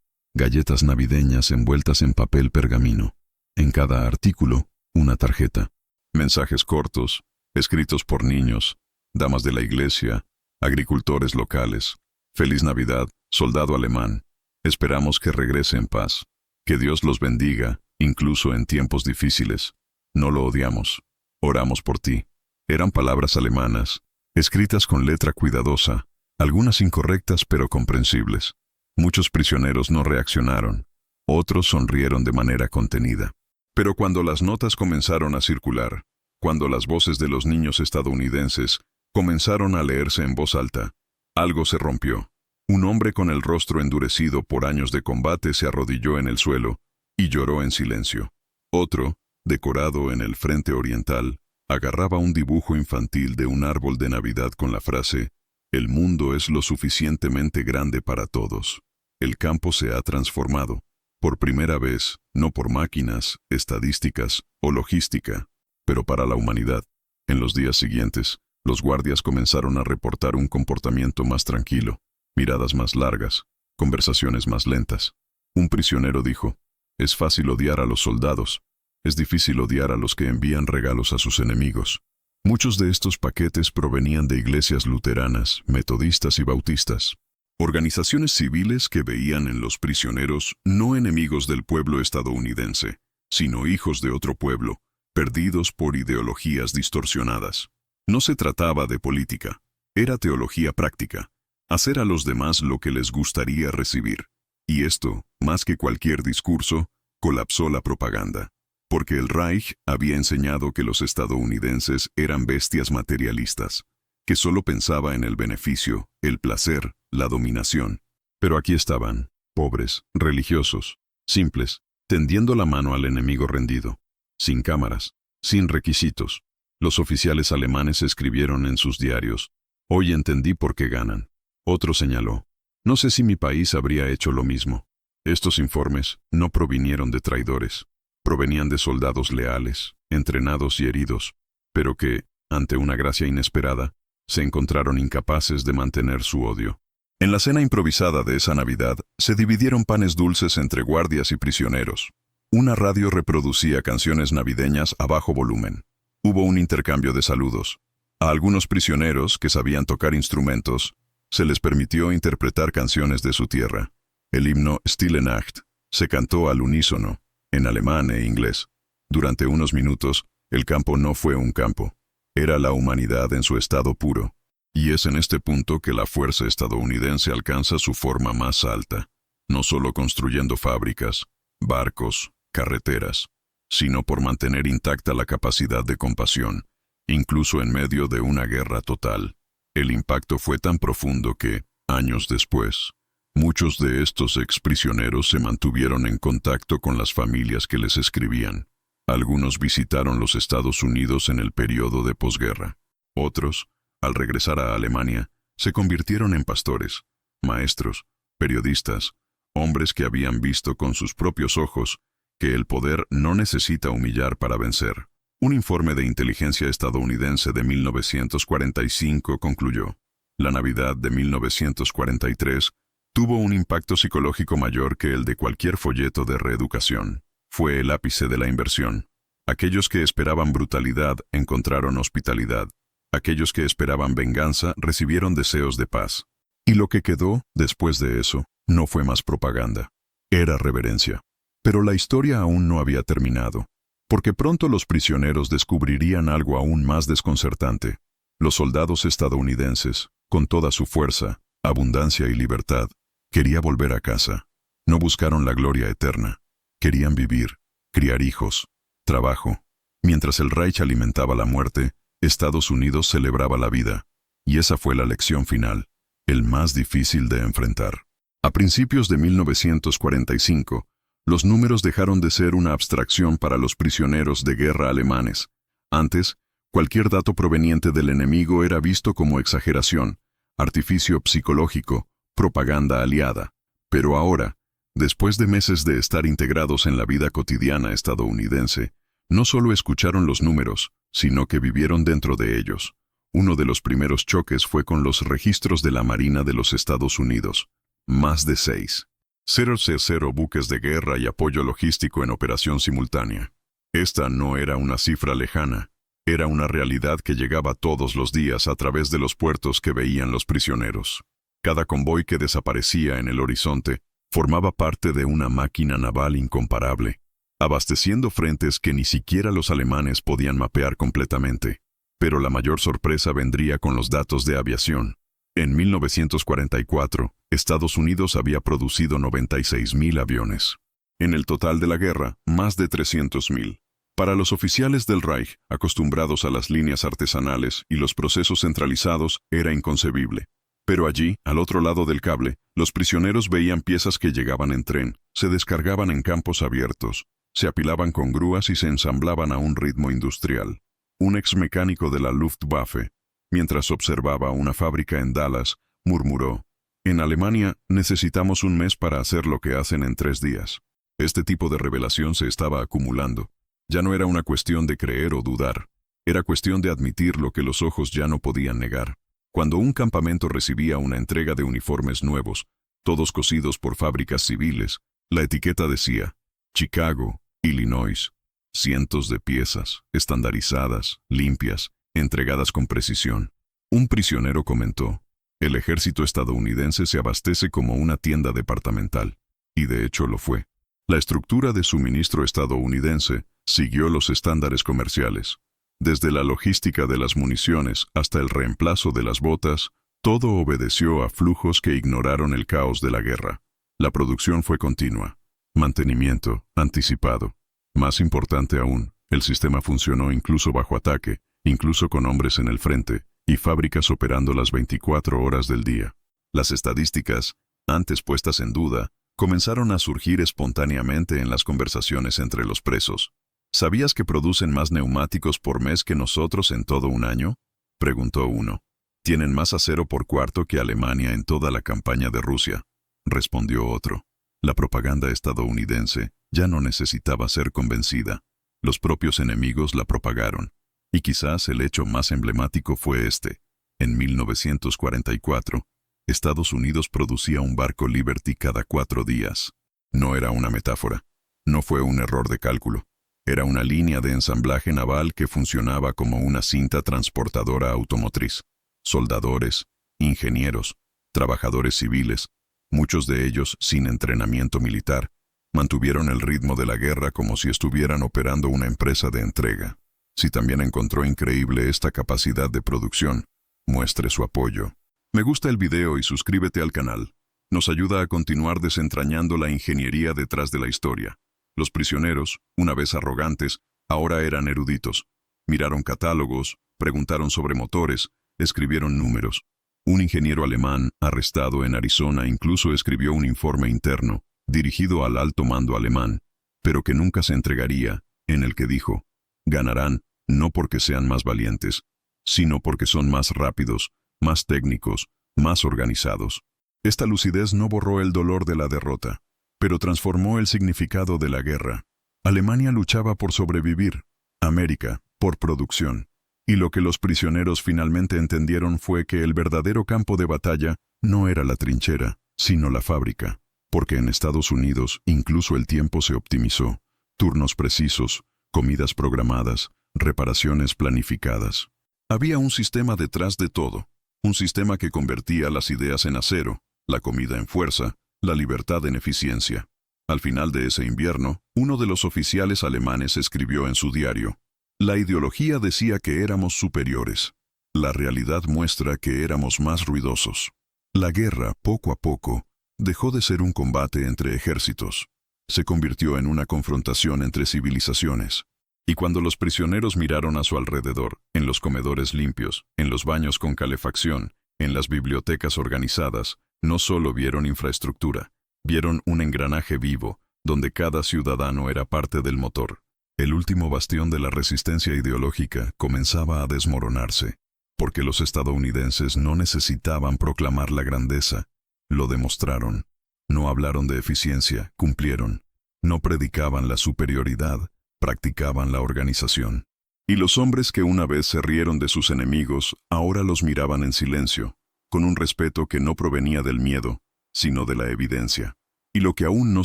galletas navideñas envueltas en papel pergamino. En cada artículo, una tarjeta. Mensajes cortos, escritos por niños, damas de la iglesia, agricultores locales. Feliz Navidad, soldado alemán. Esperamos que regrese en paz. Que Dios los bendiga, incluso en tiempos difíciles. No lo odiamos. Oramos por ti. Eran palabras alemanas, escritas con letra cuidadosa, algunas incorrectas pero comprensibles. Muchos prisioneros no reaccionaron, otros sonrieron de manera contenida. Pero cuando las notas comenzaron a circular, cuando las voces de los niños estadounidenses comenzaron a leerse en voz alta, Algo se rompió. Un hombre con el rostro endurecido por años de combate se arrodilló en el suelo y lloró en silencio. Otro, decorado en el frente oriental, agarraba un dibujo infantil de un árbol de Navidad con la frase: «El mundo es lo suficientemente grande para todos». El campo se ha transformado. Por primera vez, no por máquinas, estadísticas o logística, pero para la humanidad. En los días siguientes, los guardias comenzaron a reportar un comportamiento más tranquilo, miradas más largas, conversaciones más lentas. Un prisionero dijo: «Es fácil odiar a los soldados. Es difícil odiar a los que envían regalos a sus enemigos». Muchos de estos paquetes provenían de iglesias luteranas, metodistas y bautistas. Organizaciones civiles que veían en los prisioneros no enemigos del pueblo estadounidense, sino hijos de otro pueblo, perdidos por ideologías distorsionadas. No se trataba de política, era teología práctica, hacer a los demás lo que les gustaría recibir. Y esto, más que cualquier discurso, colapsó la propaganda. Porque el Reich había enseñado que los estadounidenses eran bestias materialistas, que solo pensaba en el beneficio, el placer, la dominación. Pero aquí estaban, pobres, religiosos, simples, tendiendo la mano al enemigo rendido, sin cámaras, sin requisitos. Los oficiales alemanes escribieron en sus diarios: «Hoy entendí por qué ganan». Otro señaló: «No sé si mi país habría hecho lo mismo». Estos informes no provinieron de traidores, provenían de soldados leales, entrenados y heridos, pero que, ante una gracia inesperada, se encontraron incapaces de mantener su odio. En la cena improvisada de esa Navidad, se dividieron panes dulces entre guardias y prisioneros. Una radio reproducía canciones navideñas a bajo volumen. Hubo un intercambio de saludos. A algunos prisioneros que sabían tocar instrumentos, se les permitió interpretar canciones de su tierra. El himno Stille Nacht se cantó al unísono, en alemán e inglés. Durante unos minutos, el campo no fue un campo. Era la humanidad en su estado puro. Y es en este punto que la fuerza estadounidense alcanza su forma más alta, no solo construyendo fábricas, barcos, carreteras, sino por mantener intacta la capacidad de compasión, incluso en medio de una guerra total. El impacto fue tan profundo que, años después, muchos de estos exprisioneros se mantuvieron en contacto con las familias que les escribían. Algunos visitaron los Estados Unidos en el periodo de posguerra. Otros, al regresar a Alemania, se convirtieron en pastores, maestros, periodistas, hombres que habían visto con sus propios ojos que el poder no necesita humillar para vencer. Un informe de inteligencia estadounidense de 1945 concluyó: la Navidad de 1943 tuvo un impacto psicológico mayor que el de cualquier folleto de reeducación. Fue el ápice de la inversión. Aquellos que esperaban brutalidad encontraron hospitalidad. Aquellos que esperaban venganza recibieron deseos de paz. Y lo que quedó, después de eso, no fue más propaganda. Era reverencia. Pero la historia aún no había terminado, porque pronto los prisioneros descubrirían algo aún más desconcertante. Los soldados estadounidenses, con toda su fuerza, abundancia y libertad, querían volver a casa. No buscaron la gloria eterna. Querían vivir, criar hijos, trabajo. Mientras el Reich alimentaba la muerte, Estados Unidos celebraba la vida. Y esa fue la lección final, el más difícil de enfrentar. A principios de 1945, los números dejaron de ser una abstracción para los prisioneros de guerra alemanes. Antes, cualquier dato proveniente del enemigo era visto como exageración, artificio psicológico, propaganda aliada. Pero ahora, después de meses de estar integrados en la vida cotidiana estadounidense, no solo escucharon los números, sino que vivieron dentro de ellos. Uno de los primeros choques fue con los registros de la Marina de los Estados Unidos. Más de 6,000 buques de guerra y apoyo logístico en operación simultánea. Esta no era una cifra lejana, era una realidad que llegaba todos los días a través de los puertos que veían los prisioneros. Cada convoy que desaparecía en el horizonte formaba parte de una máquina naval incomparable, abasteciendo frentes que ni siquiera los alemanes podían mapear completamente. Pero la mayor sorpresa vendría con los datos de aviación. En 1944, Estados Unidos había producido 96,000 aviones. En el total de la guerra, más de 300,000. Para los oficiales del Reich, acostumbrados a las líneas artesanales y los procesos centralizados, era inconcebible. Pero allí, al otro lado del cable, los prisioneros veían piezas que llegaban en tren, se descargaban en campos abiertos, se apilaban con grúas y se ensamblaban a un ritmo industrial. Un ex mecánico de la Luftwaffe, mientras observaba una fábrica en Dallas, murmuró: «En Alemania necesitamos un mes para hacer lo que hacen en 3 días». Este tipo de revelación se estaba acumulando. Ya no era una cuestión de creer o dudar. Era cuestión de admitir lo que los ojos ya no podían negar. Cuando un campamento recibía una entrega de uniformes nuevos, todos cosidos por fábricas civiles, la etiqueta decía: Chicago, Illinois. Cientos de piezas, estandarizadas, limpias, entregadas con precisión. Un prisionero comentó: «El ejército estadounidense se abastece como una tienda departamental». Y de hecho lo fue. La estructura de suministro estadounidense siguió los estándares comerciales. Desde la logística de las municiones hasta el reemplazo de las botas, todo obedeció a flujos que ignoraron el caos de la guerra. La producción fue continua. Mantenimiento, anticipado. Más importante aún, el sistema funcionó incluso bajo ataque, incluso con hombres en el frente, y fábricas operando las 24 horas del día. Las estadísticas, antes puestas en duda, comenzaron a surgir espontáneamente en las conversaciones entre los presos. ¿Sabías que producen más neumáticos por mes que nosotros en todo un año?, preguntó uno. «Tienen más acero por cuarto que Alemania en toda la campaña de Rusia», respondió otro. La propaganda estadounidense ya no necesitaba ser convencida. Los propios enemigos la propagaron. Y quizás el hecho más emblemático fue este. En 1944, Estados Unidos producía un barco Liberty cada 4 días. No era una metáfora. No fue un error de cálculo. Era una línea de ensamblaje naval que funcionaba como una cinta transportadora automotriz. Soldadores, ingenieros, trabajadores civiles, muchos de ellos sin entrenamiento militar, mantuvieron el ritmo de la guerra como si estuvieran operando una empresa de entrega. Si también encontró increíble esta capacidad de producción, muestre su apoyo. Me gusta el video y suscríbete al canal. Nos ayuda a continuar desentrañando la ingeniería detrás de la historia. Los prisioneros, una vez arrogantes, ahora eran eruditos. Miraron catálogos, preguntaron sobre motores, escribieron números. Un ingeniero alemán, arrestado en Arizona, incluso escribió un informe interno, dirigido al alto mando alemán, pero que nunca se entregaría, en el que dijo: «Ganarán, no porque sean más valientes, sino porque son más rápidos, más técnicos, más organizados». Esta lucidez no borró el dolor de la derrota, pero transformó el significado de la guerra. Alemania luchaba por sobrevivir, América, por producción. Y lo que los prisioneros finalmente entendieron fue que el verdadero campo de batalla no era la trinchera, sino la fábrica. Porque en Estados Unidos incluso el tiempo se optimizó. Turnos precisos, comidas programadas, reparaciones planificadas. Había un sistema detrás de todo. Un sistema que convertía las ideas en acero, la comida en fuerza, la libertad en eficiencia. Al final de ese invierno, uno de los oficiales alemanes escribió en su diario: «La ideología decía que éramos superiores. La realidad muestra que éramos más ruidosos». La guerra, poco a poco, dejó de ser un combate entre ejércitos. Se convirtió en una confrontación entre civilizaciones. Y cuando los prisioneros miraron a su alrededor, en los comedores limpios, en los baños con calefacción, en las bibliotecas organizadas, no solo vieron infraestructura, vieron un engranaje vivo, donde cada ciudadano era parte del motor. El último bastión de la resistencia ideológica comenzaba a desmoronarse, porque los estadounidenses no necesitaban proclamar la grandeza. Lo demostraron. No hablaron de eficiencia, cumplieron. No predicaban la superioridad, practicaban la organización. Y los hombres que una vez se rieron de sus enemigos, ahora los miraban en silencio, con un respeto que no provenía del miedo, sino de la evidencia. Y lo que aún no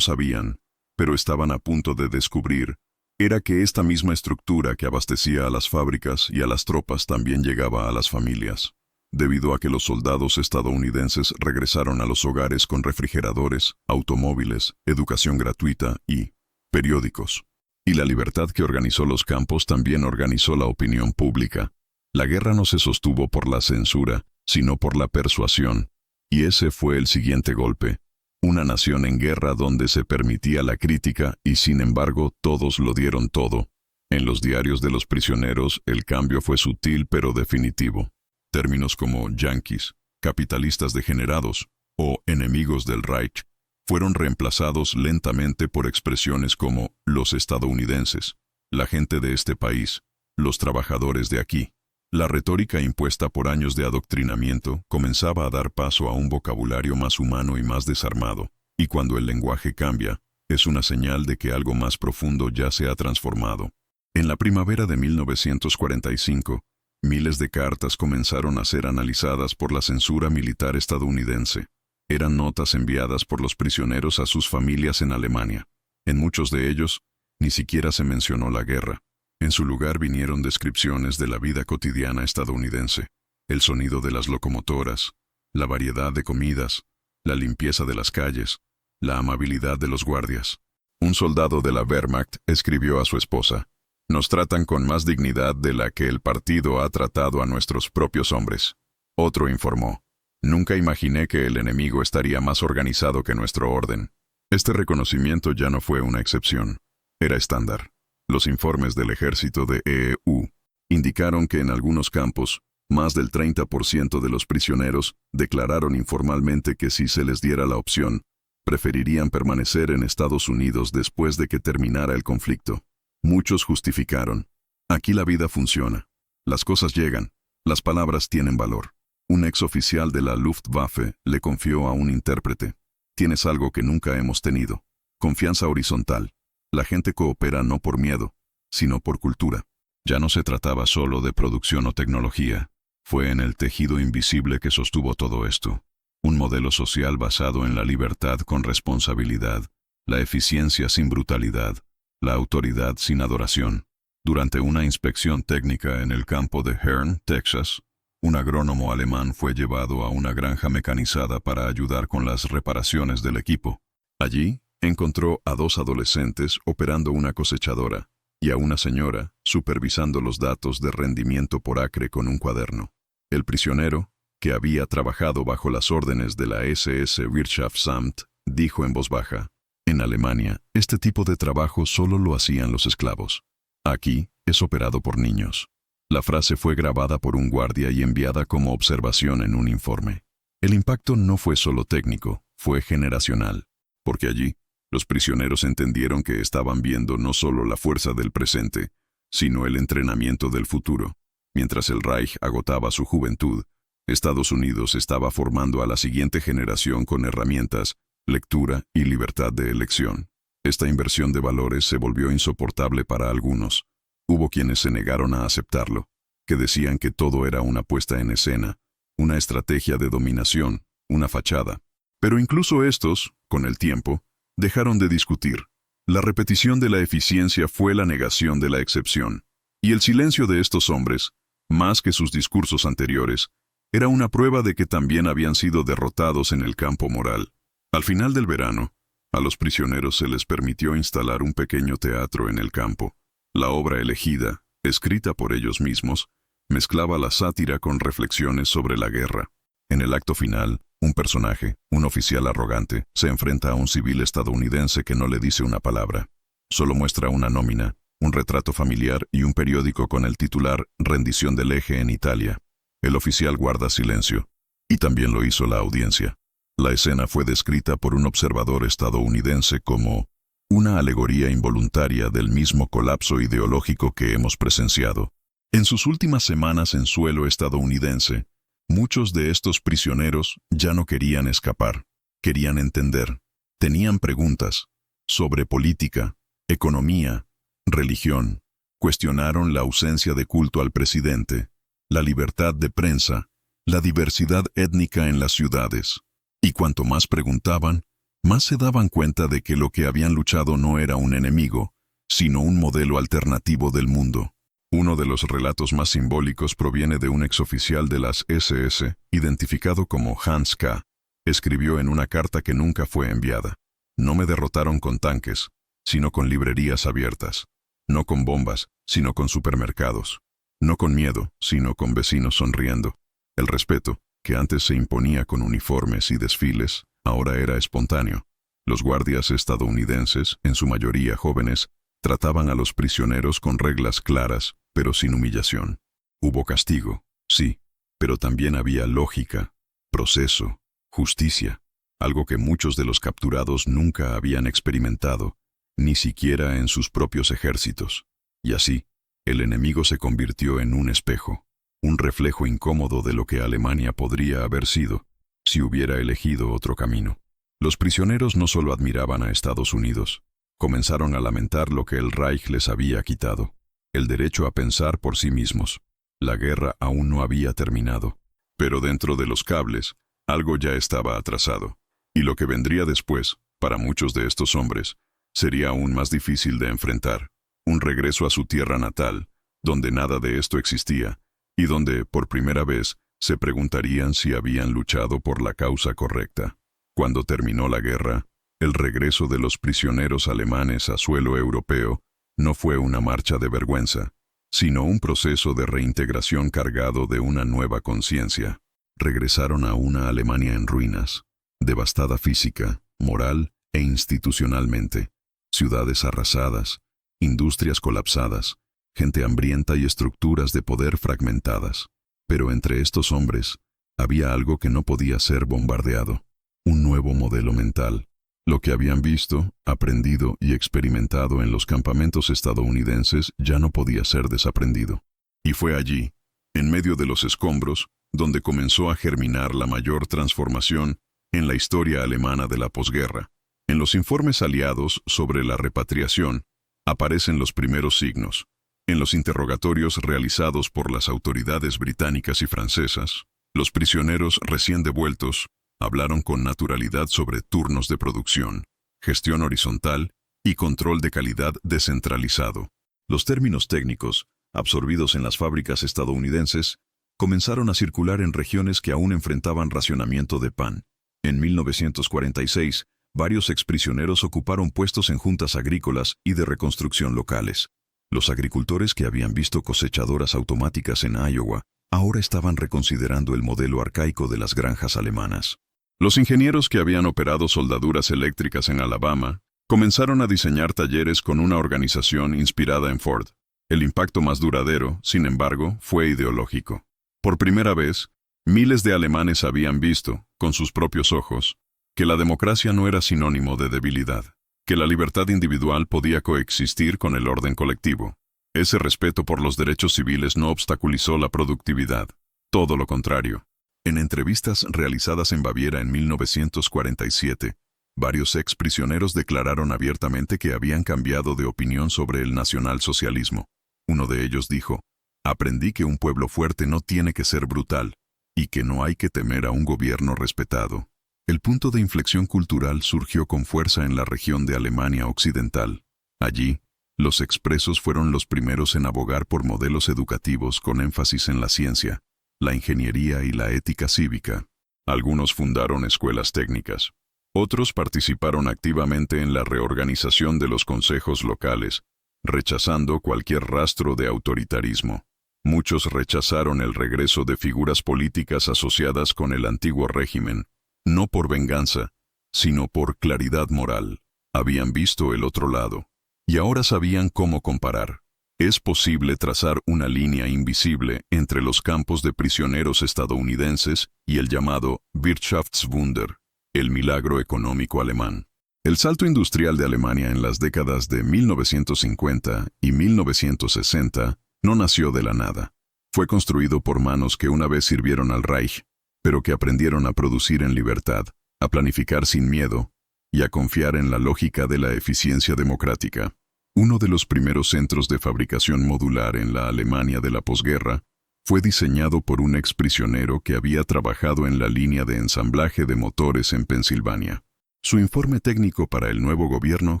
sabían, pero estaban a punto de descubrir, era que esta misma estructura que abastecía a las fábricas y a las tropas también llegaba a las familias. Debido a que los soldados estadounidenses regresaron a los hogares con refrigeradores, automóviles, educación gratuita y periódicos. Y la libertad que organizó los campos también organizó la opinión pública. La guerra no se sostuvo por la censura, sino por la persuasión. Y ese fue el siguiente golpe. Una nación en guerra donde se permitía la crítica y sin embargo todos lo dieron todo. En los diarios de los prisioneros el cambio fue sutil pero definitivo. Términos como yanquis, capitalistas degenerados o enemigos del Reich, fueron reemplazados lentamente por expresiones como los estadounidenses, la gente de este país, los trabajadores de aquí. La retórica impuesta por años de adoctrinamiento comenzaba a dar paso a un vocabulario más humano y más desarmado, y cuando el lenguaje cambia, es una señal de que algo más profundo ya se ha transformado. En la primavera de 1945, miles de cartas comenzaron a ser analizadas por la censura militar estadounidense. Eran notas enviadas por los prisioneros a sus familias en Alemania. En muchos de ellos, ni siquiera se mencionó la guerra. En su lugar vinieron descripciones de la vida cotidiana estadounidense, el sonido de las locomotoras, la variedad de comidas, la limpieza de las calles, la amabilidad de los guardias. Un soldado de la Wehrmacht escribió a su esposa: «Nos tratan con más dignidad de la que el partido ha tratado a nuestros propios hombres». Otro informó: «Nunca imaginé que el enemigo estaría más organizado que nuestro orden». Este reconocimiento ya no fue una excepción, era estándar. Los informes del ejército de EEU indicaron que en algunos campos, más del 30% de los prisioneros declararon informalmente que si se les diera la opción, preferirían permanecer en Estados Unidos después de que terminara el conflicto. Muchos justificaron: «Aquí la vida funciona. Las cosas llegan. Las palabras tienen valor». Un ex oficial de la Luftwaffe le confió a un intérprete: «Tienes algo que nunca hemos tenido. Confianza horizontal. La gente coopera no por miedo, sino por cultura». Ya no se trataba solo de producción o tecnología. Fue en el tejido invisible que sostuvo todo esto. Un modelo social basado en la libertad con responsabilidad, la eficiencia sin brutalidad, la autoridad sin adoración. Durante una inspección técnica en el campo de Hearne, Texas, un agrónomo alemán fue llevado a una granja mecanizada para ayudar con las reparaciones del equipo. Allí, encontró a 2 adolescentes operando una cosechadora y a una señora supervisando los datos de rendimiento por acre con un cuaderno. El prisionero, que había trabajado bajo las órdenes de la SS Wirtschaftsamt, dijo en voz baja: «En Alemania, este tipo de trabajo solo lo hacían los esclavos. Aquí es operado por niños». La frase fue grabada por un guardia y enviada como observación en un informe. El impacto no fue solo técnico, fue generacional, porque allí, los prisioneros entendieron que estaban viendo no solo la fuerza del presente, sino el entrenamiento del futuro. Mientras el Reich agotaba su juventud, Estados Unidos estaba formando a la siguiente generación con herramientas, lectura y libertad de elección. Esta inversión de valores se volvió insoportable para algunos. Hubo quienes se negaron a aceptarlo, que decían que todo era una puesta en escena, una estrategia de dominación, una fachada. Pero incluso estos, con el tiempo, dejaron de discutir. La repetición de la eficiencia fue la negación de la excepción, y el silencio de estos hombres, más que sus discursos anteriores, era una prueba de que también habían sido derrotados en el campo moral. Al final del verano, a los prisioneros se les permitió instalar un pequeño teatro en el campo. La obra elegida, escrita por ellos mismos, mezclaba la sátira con reflexiones sobre la guerra. En el acto final, un personaje, un oficial arrogante, se enfrenta a un civil estadounidense que no le dice una palabra. Solo muestra una nómina, un retrato familiar y un periódico con el titular «Rendición del eje en Italia». El oficial guarda silencio, y también lo hizo la audiencia. La escena fue descrita por un observador estadounidense como una alegoría involuntaria del mismo colapso ideológico que hemos presenciado. En sus últimas semanas en suelo estadounidense, muchos de estos prisioneros ya no querían escapar, querían entender. Tenían preguntas sobre política, economía, religión. Cuestionaron la ausencia de culto al presidente, la libertad de prensa, la diversidad étnica en las ciudades. Y cuanto más preguntaban, más se daban cuenta de que lo que habían luchado no era un enemigo, sino un modelo alternativo del mundo. Uno de los relatos más simbólicos proviene de un exoficial de las SS, identificado como Hans K. Escribió en una carta que nunca fue enviada: «No me derrotaron con tanques, sino con librerías abiertas. No con bombas, sino con supermercados. No con miedo, sino con vecinos sonriendo». El respeto, que antes se imponía con uniformes y desfiles, ahora era espontáneo. Los guardias estadounidenses, en su mayoría jóvenes, trataban a los prisioneros con reglas claras, pero sin humillación. Hubo castigo, sí, pero también había lógica. proceso, justicia, algo que muchos de los capturados nunca habían experimentado, ni siquiera en sus propios ejércitos. Y así, el enemigo se convirtió en un espejo, un reflejo incómodo de lo que Alemania podría haber sido si hubiera elegido otro camino. Los prisioneros no solo admiraban a Estados Unidos, comenzaron a lamentar lo que el Reich les había quitado, el derecho a pensar por sí mismos. La guerra aún no había terminado, pero dentro de los cables, algo ya estaba atrasado, y lo que vendría después, para muchos de estos hombres, sería aún más difícil de enfrentar, un regreso a su tierra natal, donde nada de esto existía, y donde, por primera vez, se preguntarían si habían luchado por la causa correcta. Cuando terminó la guerra, el regreso de los prisioneros alemanes a suelo europeo no fue una marcha de vergüenza, sino un proceso de reintegración cargado de una nueva conciencia. Regresaron a una Alemania en ruinas, devastada física, moral e institucionalmente, ciudades arrasadas, industrias colapsadas, gente hambrienta y estructuras de poder fragmentadas. Pero entre estos hombres había algo que no podía ser bombardeado, un nuevo modelo mental. Lo que habían visto, aprendido y experimentado en los campamentos estadounidenses ya no podía ser desaprendido. Y fue allí, en medio de los escombros, donde comenzó a germinar la mayor transformación en la historia alemana de la posguerra. En los informes aliados sobre la repatriación aparecen los primeros signos. En los interrogatorios realizados por las autoridades británicas y francesas, los prisioneros recién devueltos hablaron con naturalidad sobre turnos de producción, gestión horizontal y control de calidad descentralizado. Los términos técnicos, absorbidos en las fábricas estadounidenses, comenzaron a circular en regiones que aún enfrentaban racionamiento de pan. En 1946, varios exprisioneros ocuparon puestos en juntas agrícolas y de reconstrucción locales. Los agricultores que habían visto cosechadoras automáticas en Iowa ahora estaban reconsiderando el modelo arcaico de las granjas alemanas. Los ingenieros que habían operado soldaduras eléctricas en Alabama comenzaron a diseñar talleres con una organización inspirada en Ford. El impacto más duradero, sin embargo, fue ideológico. Por primera vez, miles de alemanes habían visto, con sus propios ojos, que la democracia no era sinónimo de debilidad, que la libertad individual podía coexistir con el orden colectivo. Ese respeto por los derechos civiles no obstaculizó la productividad, todo lo contrario. En entrevistas realizadas en Baviera en 1947, varios exprisioneros declararon abiertamente que habían cambiado de opinión sobre el nacionalsocialismo. Uno de ellos dijo: "Aprendí que un pueblo fuerte no tiene que ser brutal, y que no hay que temer a un gobierno respetado". El punto de inflexión cultural surgió con fuerza en la región de Alemania Occidental. Allí, los expresos fueron los primeros en abogar por modelos educativos con énfasis en la ciencia, la ingeniería y la ética cívica. Algunos fundaron escuelas técnicas. Otros participaron activamente en la reorganización de los consejos locales, rechazando cualquier rastro de autoritarismo. Muchos rechazaron el regreso de figuras políticas asociadas con el antiguo régimen, no por venganza, sino por claridad moral. Habían visto el otro lado, y ahora sabían cómo comparar. Es posible trazar una línea invisible entre los campos de prisioneros estadounidenses y el llamado Wirtschaftswunder, el milagro económico alemán. El salto industrial de Alemania en las décadas de 1950 y 1960 no nació de la nada. Fue construido por manos que una vez sirvieron al Reich, pero que aprendieron a producir en libertad, a planificar sin miedo y a confiar en la lógica de la eficiencia democrática. Uno de los primeros centros de fabricación modular en la Alemania de la posguerra fue diseñado por un exprisionero que había trabajado en la línea de ensamblaje de motores en Pensilvania. Su informe técnico para el nuevo gobierno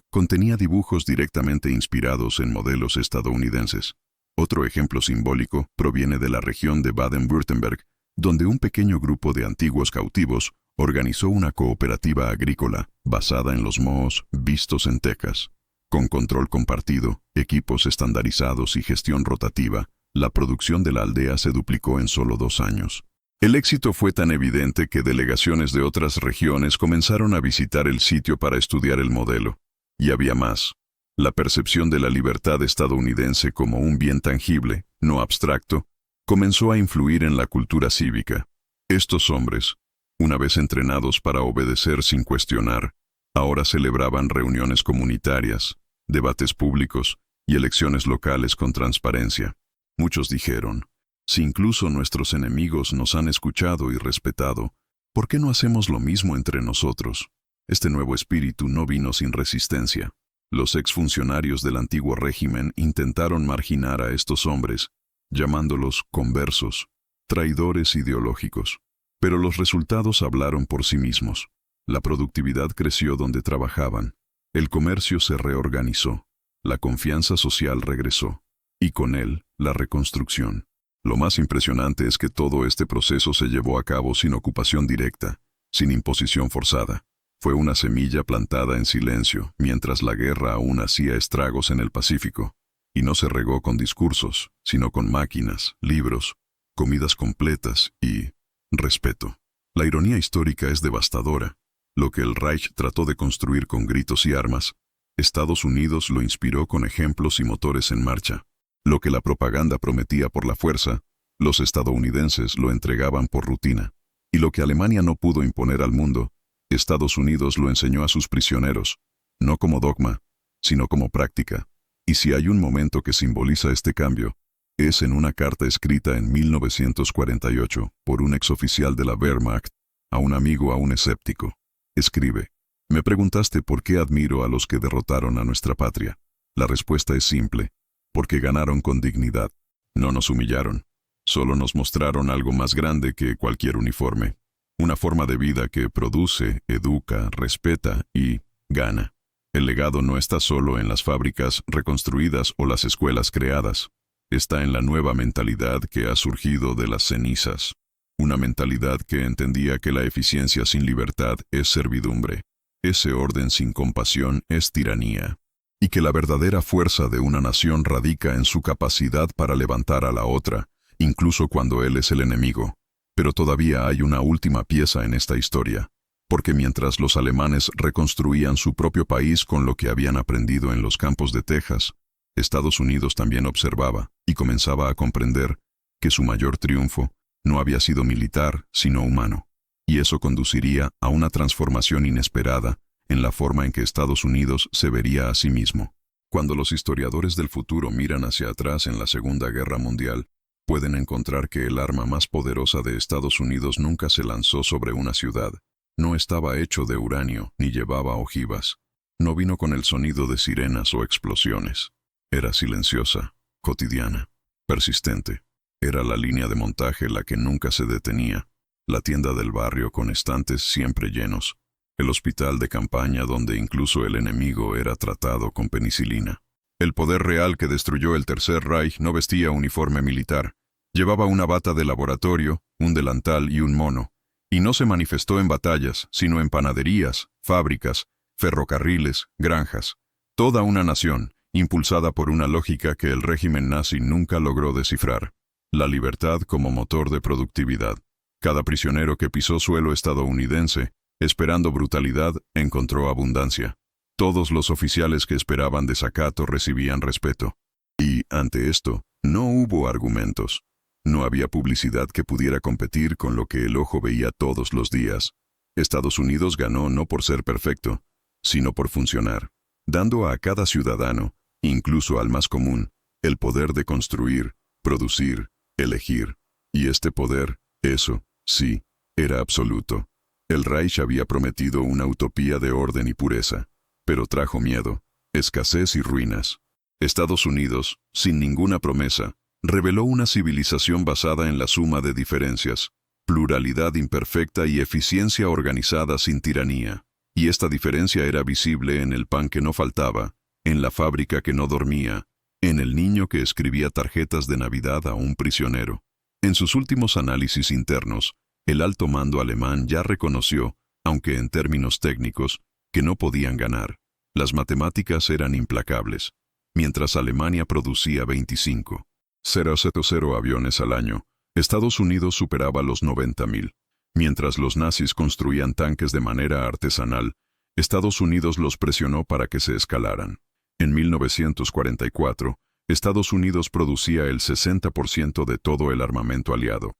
contenía dibujos directamente inspirados en modelos estadounidenses. Otro ejemplo simbólico proviene de la región de Baden-Württemberg, donde un pequeño grupo de antiguos cautivos organizó una cooperativa agrícola basada en los mohos vistos en Texas. Con control compartido, equipos estandarizados y gestión rotativa, la producción de la aldea se duplicó en solo 2 años. El éxito fue tan evidente que delegaciones de otras regiones comenzaron a visitar el sitio para estudiar el modelo. Y había más. La percepción de la libertad estadounidense como un bien tangible, no abstracto, comenzó a influir en la cultura cívica. Estos hombres, Una vez entrenados para obedecer sin cuestionar, ahora celebraban reuniones comunitarias, debates públicos y elecciones locales con transparencia. Muchos dijeron, si incluso nuestros enemigos nos han escuchado y respetado, ¿por qué no hacemos lo mismo entre nosotros? Este nuevo espíritu no vino sin resistencia. Los exfuncionarios del antiguo régimen intentaron marginar a estos hombres, llamándolos conversos, traidores ideológicos. Pero los resultados hablaron por sí mismos. La productividad creció donde trabajaban. El comercio se reorganizó. La confianza social regresó. Y con él, la reconstrucción. Lo más impresionante es que todo este proceso se llevó a cabo sin ocupación directa, sin imposición forzada. Fue una semilla plantada en silencio, mientras la guerra aún hacía estragos en el Pacífico. Y no se regó con discursos, sino con máquinas, libros, comidas completas y respeto. La ironía histórica es devastadora. Lo que el Reich trató de construir con gritos y armas, Estados Unidos lo inspiró con ejemplos y motores en marcha. Lo que la propaganda prometía por la fuerza, los estadounidenses lo entregaban por rutina. Y lo que Alemania no pudo imponer al mundo, Estados Unidos lo enseñó a sus prisioneros, no como dogma, sino como práctica. Y si hay un momento que simboliza este cambio, es en una carta escrita en 1948 por un exoficial de la Wehrmacht a un amigo aún escéptico. Escribe, me preguntaste por qué admiro a los que derrotaron a nuestra patria. La respuesta es simple, porque ganaron con dignidad. No nos humillaron, solo nos mostraron algo más grande que cualquier uniforme. Una forma de vida que produce, educa, respeta y gana. El legado no está solo en las fábricas reconstruidas o las escuelas creadas. Está en la nueva mentalidad que ha surgido de las cenizas. Una mentalidad que entendía que la eficiencia sin libertad es servidumbre. Ese orden sin compasión es tiranía. Y que la verdadera fuerza de una nación radica en su capacidad para levantar a la otra, incluso cuando él es el enemigo. Pero todavía hay una última pieza en esta historia. Porque mientras los alemanes reconstruían su propio país con lo que habían aprendido en los campos de Texas, Estados Unidos también observaba y comenzaba a comprender que su mayor triunfo no había sido militar, sino humano. Y eso conduciría a una transformación inesperada en la forma en que Estados Unidos se vería a sí mismo. Cuando los historiadores del futuro miran hacia atrás en la Segunda Guerra Mundial, pueden encontrar que el arma más poderosa de Estados Unidos nunca se lanzó sobre una ciudad. No estaba hecho de uranio ni llevaba ojivas. No vino con el sonido de sirenas o explosiones. Era silenciosa, cotidiana, persistente. Era la línea de montaje la que nunca se detenía, la tienda del barrio con estantes siempre llenos, el hospital de campaña donde incluso el enemigo era tratado con penicilina. El poder real que destruyó el Tercer Reich no vestía uniforme militar. Llevaba una bata de laboratorio, un delantal y un mono, y no se manifestó en batallas, sino en panaderías, fábricas, ferrocarriles, granjas. Toda una nación, impulsada por una lógica que el régimen nazi nunca logró descifrar. La libertad como motor de productividad. Cada prisionero que pisó suelo estadounidense, esperando brutalidad, encontró abundancia. Todos los oficiales que esperaban desacato recibían respeto. Y, ante esto, no hubo argumentos. No había publicidad que pudiera competir con lo que el ojo veía todos los días. Estados Unidos ganó no por ser perfecto, sino por funcionar, dando a cada ciudadano, incluso al más común, el poder de construir, producir, elegir. Y este poder, eso, sí, era absoluto. El Reich había prometido una utopía de orden y pureza, pero trajo miedo, escasez y ruinas. Estados Unidos, sin ninguna promesa, reveló una civilización basada en la suma de diferencias, pluralidad imperfecta y eficiencia organizada sin tiranía. Y esta diferencia era visible en el pan que no faltaba, en la fábrica que no dormía, en el niño que escribía tarjetas de Navidad a un prisionero. En sus últimos análisis internos, el alto mando alemán ya reconoció, aunque en términos técnicos, que no podían ganar. Las matemáticas eran implacables. Mientras Alemania producía 25,000 aviones al año, Estados Unidos superaba los 90,000. Mientras los nazis construían tanques de manera artesanal, Estados Unidos los presionó para que se escalaran. En 1944, Estados Unidos producía el 60% de todo el armamento aliado.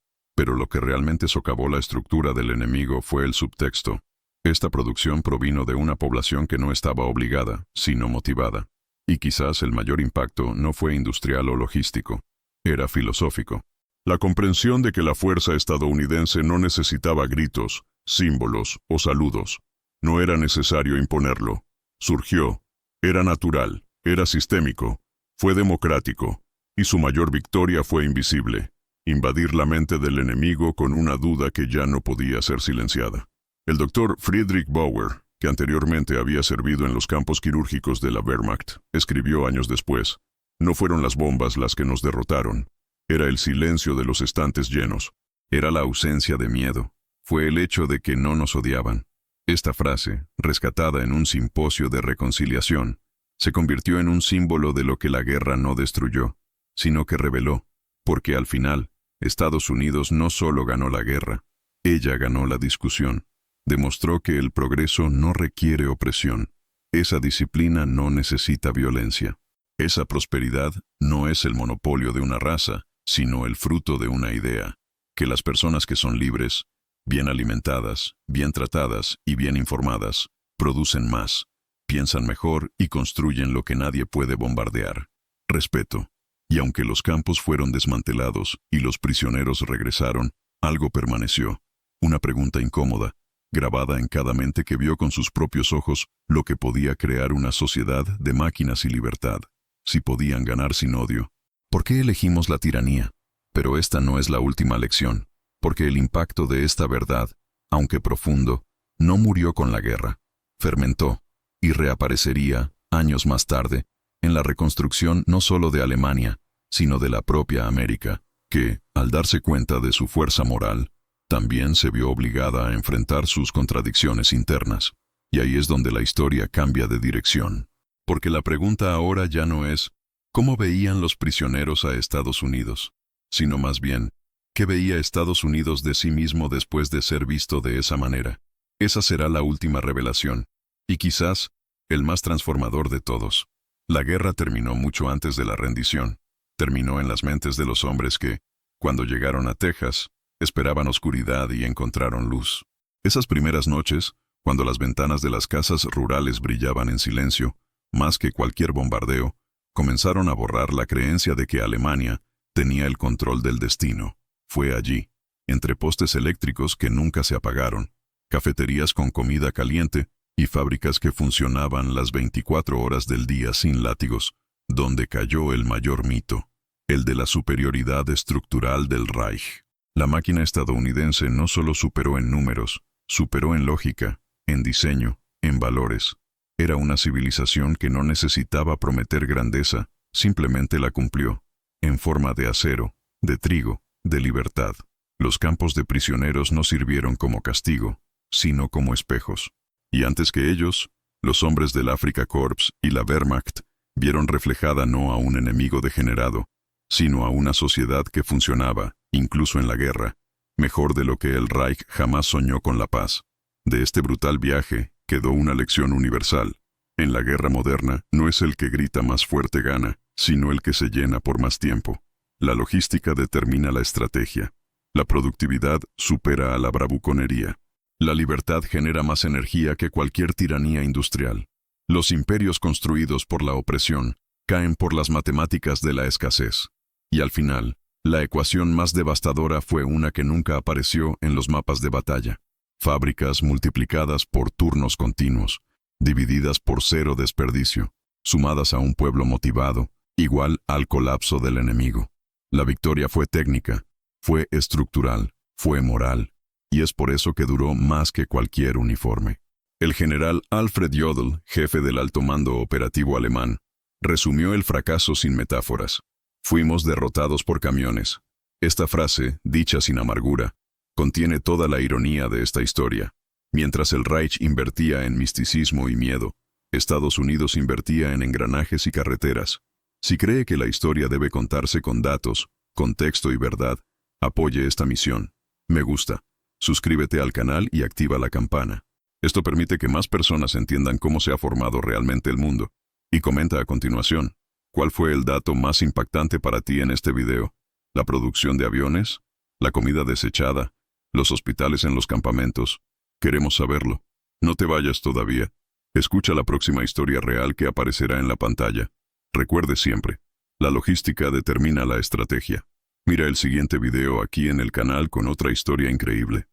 Pero lo que realmente socavó la estructura del enemigo fue el subtexto. Esta producción provino de una población que no estaba obligada, sino motivada. Y quizás el mayor impacto no fue industrial o logístico, era filosófico. La comprensión de que la fuerza estadounidense no necesitaba gritos, símbolos o saludos. No era necesario imponerlo. Surgió, era natural, era sistémico, fue democrático, y su mayor victoria fue invisible: invadir la mente del enemigo con una duda que ya no podía ser silenciada. El doctor Friedrich Bauer, que anteriormente había servido en los campos quirúrgicos de la Wehrmacht, escribió años después: no fueron las bombas las que nos derrotaron, era el silencio de los estantes llenos, era la ausencia de miedo, fue el hecho de que no nos odiaban. Esta frase, rescatada en un simposio de reconciliación, se convirtió en un símbolo de lo que la guerra no destruyó, sino que reveló, porque al final, Estados Unidos no solo ganó la guerra, ella ganó la discusión. Demostró que el progreso no requiere opresión. Esa disciplina no necesita violencia. Esa prosperidad no es el monopolio de una raza, sino el fruto de una idea: que las personas que son libres, bien alimentadas, bien tratadas y bien informadas, producen más, piensan mejor y construyen lo que nadie puede bombardear: respeto. Y aunque los campos fueron desmantelados y los prisioneros regresaron, algo permaneció: una pregunta incómoda, grabada en cada mente que vio con sus propios ojos lo que podía crear una sociedad de máquinas y libertad. Si podían ganar sin odio, ¿por qué elegimos la tiranía? Pero esta no es la última lección, porque el impacto de esta verdad, aunque profundo, no murió con la guerra. Fermentó, y reaparecería, años más tarde, en la reconstrucción no solo de Alemania, sino de la propia América, que, al darse cuenta de su fuerza moral, también se vio obligada a enfrentar sus contradicciones internas. Y ahí es donde la historia cambia de dirección. Porque la pregunta ahora ya no es ¿cómo veían los prisioneros a Estados Unidos?, sino más bien, ¿qué veía Estados Unidos de sí mismo después de ser visto de esa manera? Esa será la última revelación, y quizás, el más transformador de todos. La guerra terminó mucho antes de la rendición. Terminó en las mentes de los hombres que, cuando llegaron a Texas, esperaban oscuridad y encontraron luz. Esas primeras noches, cuando las ventanas de las casas rurales brillaban en silencio, más que cualquier bombardeo, comenzaron a borrar la creencia de que Alemania tenía el control del destino. Fue allí, entre postes eléctricos que nunca se apagaron, cafeterías con comida caliente y fábricas que funcionaban las 24 horas del día sin látigos, donde cayó el mayor mito, el de la superioridad estructural del Reich. La máquina estadounidense no solo superó en números, superó en lógica, en diseño, en valores. Era una civilización que no necesitaba prometer grandeza, simplemente la cumplió, en forma de acero, de trigo, de libertad. Los campos de prisioneros no sirvieron como castigo, sino como espejos. Y antes que ellos, los hombres del Afrika Korps y la Wehrmacht vieron reflejada no a un enemigo degenerado, sino a una sociedad que funcionaba, incluso en la guerra, mejor de lo que el Reich jamás soñó con la paz. De este brutal viaje quedó una lección universal. En la guerra moderna no es el que grita más fuerte gana, sino el que se llena por más tiempo. La logística determina la estrategia. La productividad supera a la bravuconería. La libertad genera más energía que cualquier tiranía industrial. Los imperios construidos por la opresión caen por las matemáticas de la escasez. Y al final, la ecuación más devastadora fue una que nunca apareció en los mapas de batalla. Fábricas multiplicadas por turnos continuos, divididas por cero desperdicio, sumadas a un pueblo motivado, igual al colapso del enemigo. La victoria fue técnica, fue estructural, fue moral, y es por eso que duró más que cualquier uniforme. El general Alfred Jodl, jefe del alto mando operativo alemán, resumió el fracaso sin metáforas. Fuimos derrotados por camiones. Esta frase, dicha sin amargura, contiene toda la ironía de esta historia. Mientras el Reich invertía en misticismo y miedo, Estados Unidos invertía en engranajes y carreteras. Si cree que la historia debe contarse con datos, contexto y verdad, apoye esta misión. Me gusta. Suscríbete al canal y activa la campana. Esto permite que más personas entiendan cómo se ha formado realmente el mundo. Y comenta a continuación, ¿cuál fue el dato más impactante para ti en este video? ¿La producción de aviones? La comida desechada, los hospitales en los campamentos. Queremos saberlo. No te vayas todavía. Escucha la próxima historia real que aparecerá en la pantalla. Recuerde siempre, la logística determina la estrategia. Mira el siguiente video aquí en el canal con otra historia increíble.